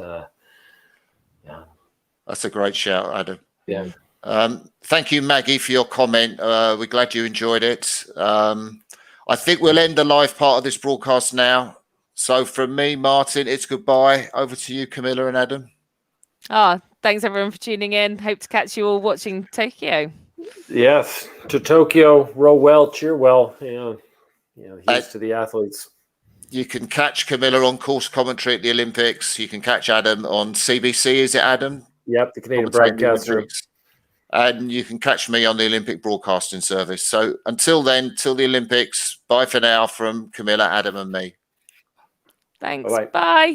Speaker 1: That's a great shout, Adam.
Speaker 3: Yeah.
Speaker 1: Thank you, Maggie, for your comment. We're glad you enjoyed it. I think we'll end the live part of this broadcast now. So from me, Martin, it's goodbye. Over to you, Camilla and Adam.
Speaker 2: Thanks everyone for tuning in. Hope to catch you all watching Tokyo.
Speaker 3: Yes, to Tokyo. Row well, cheer well. Here's to the athletes.
Speaker 1: You can catch Camilla on course commentary at the Olympics. You can catch Adam on CBC. Is it Adam?
Speaker 3: Yep, the Canadian broadcaster.
Speaker 1: and you can catch me on the Olympic Broadcasting Service. So until then, till the Olympics, bye for now from Camilla, Adam, and me.
Speaker 2: Thanks.
Speaker 3: Bye-bye.
Speaker 2: Bye.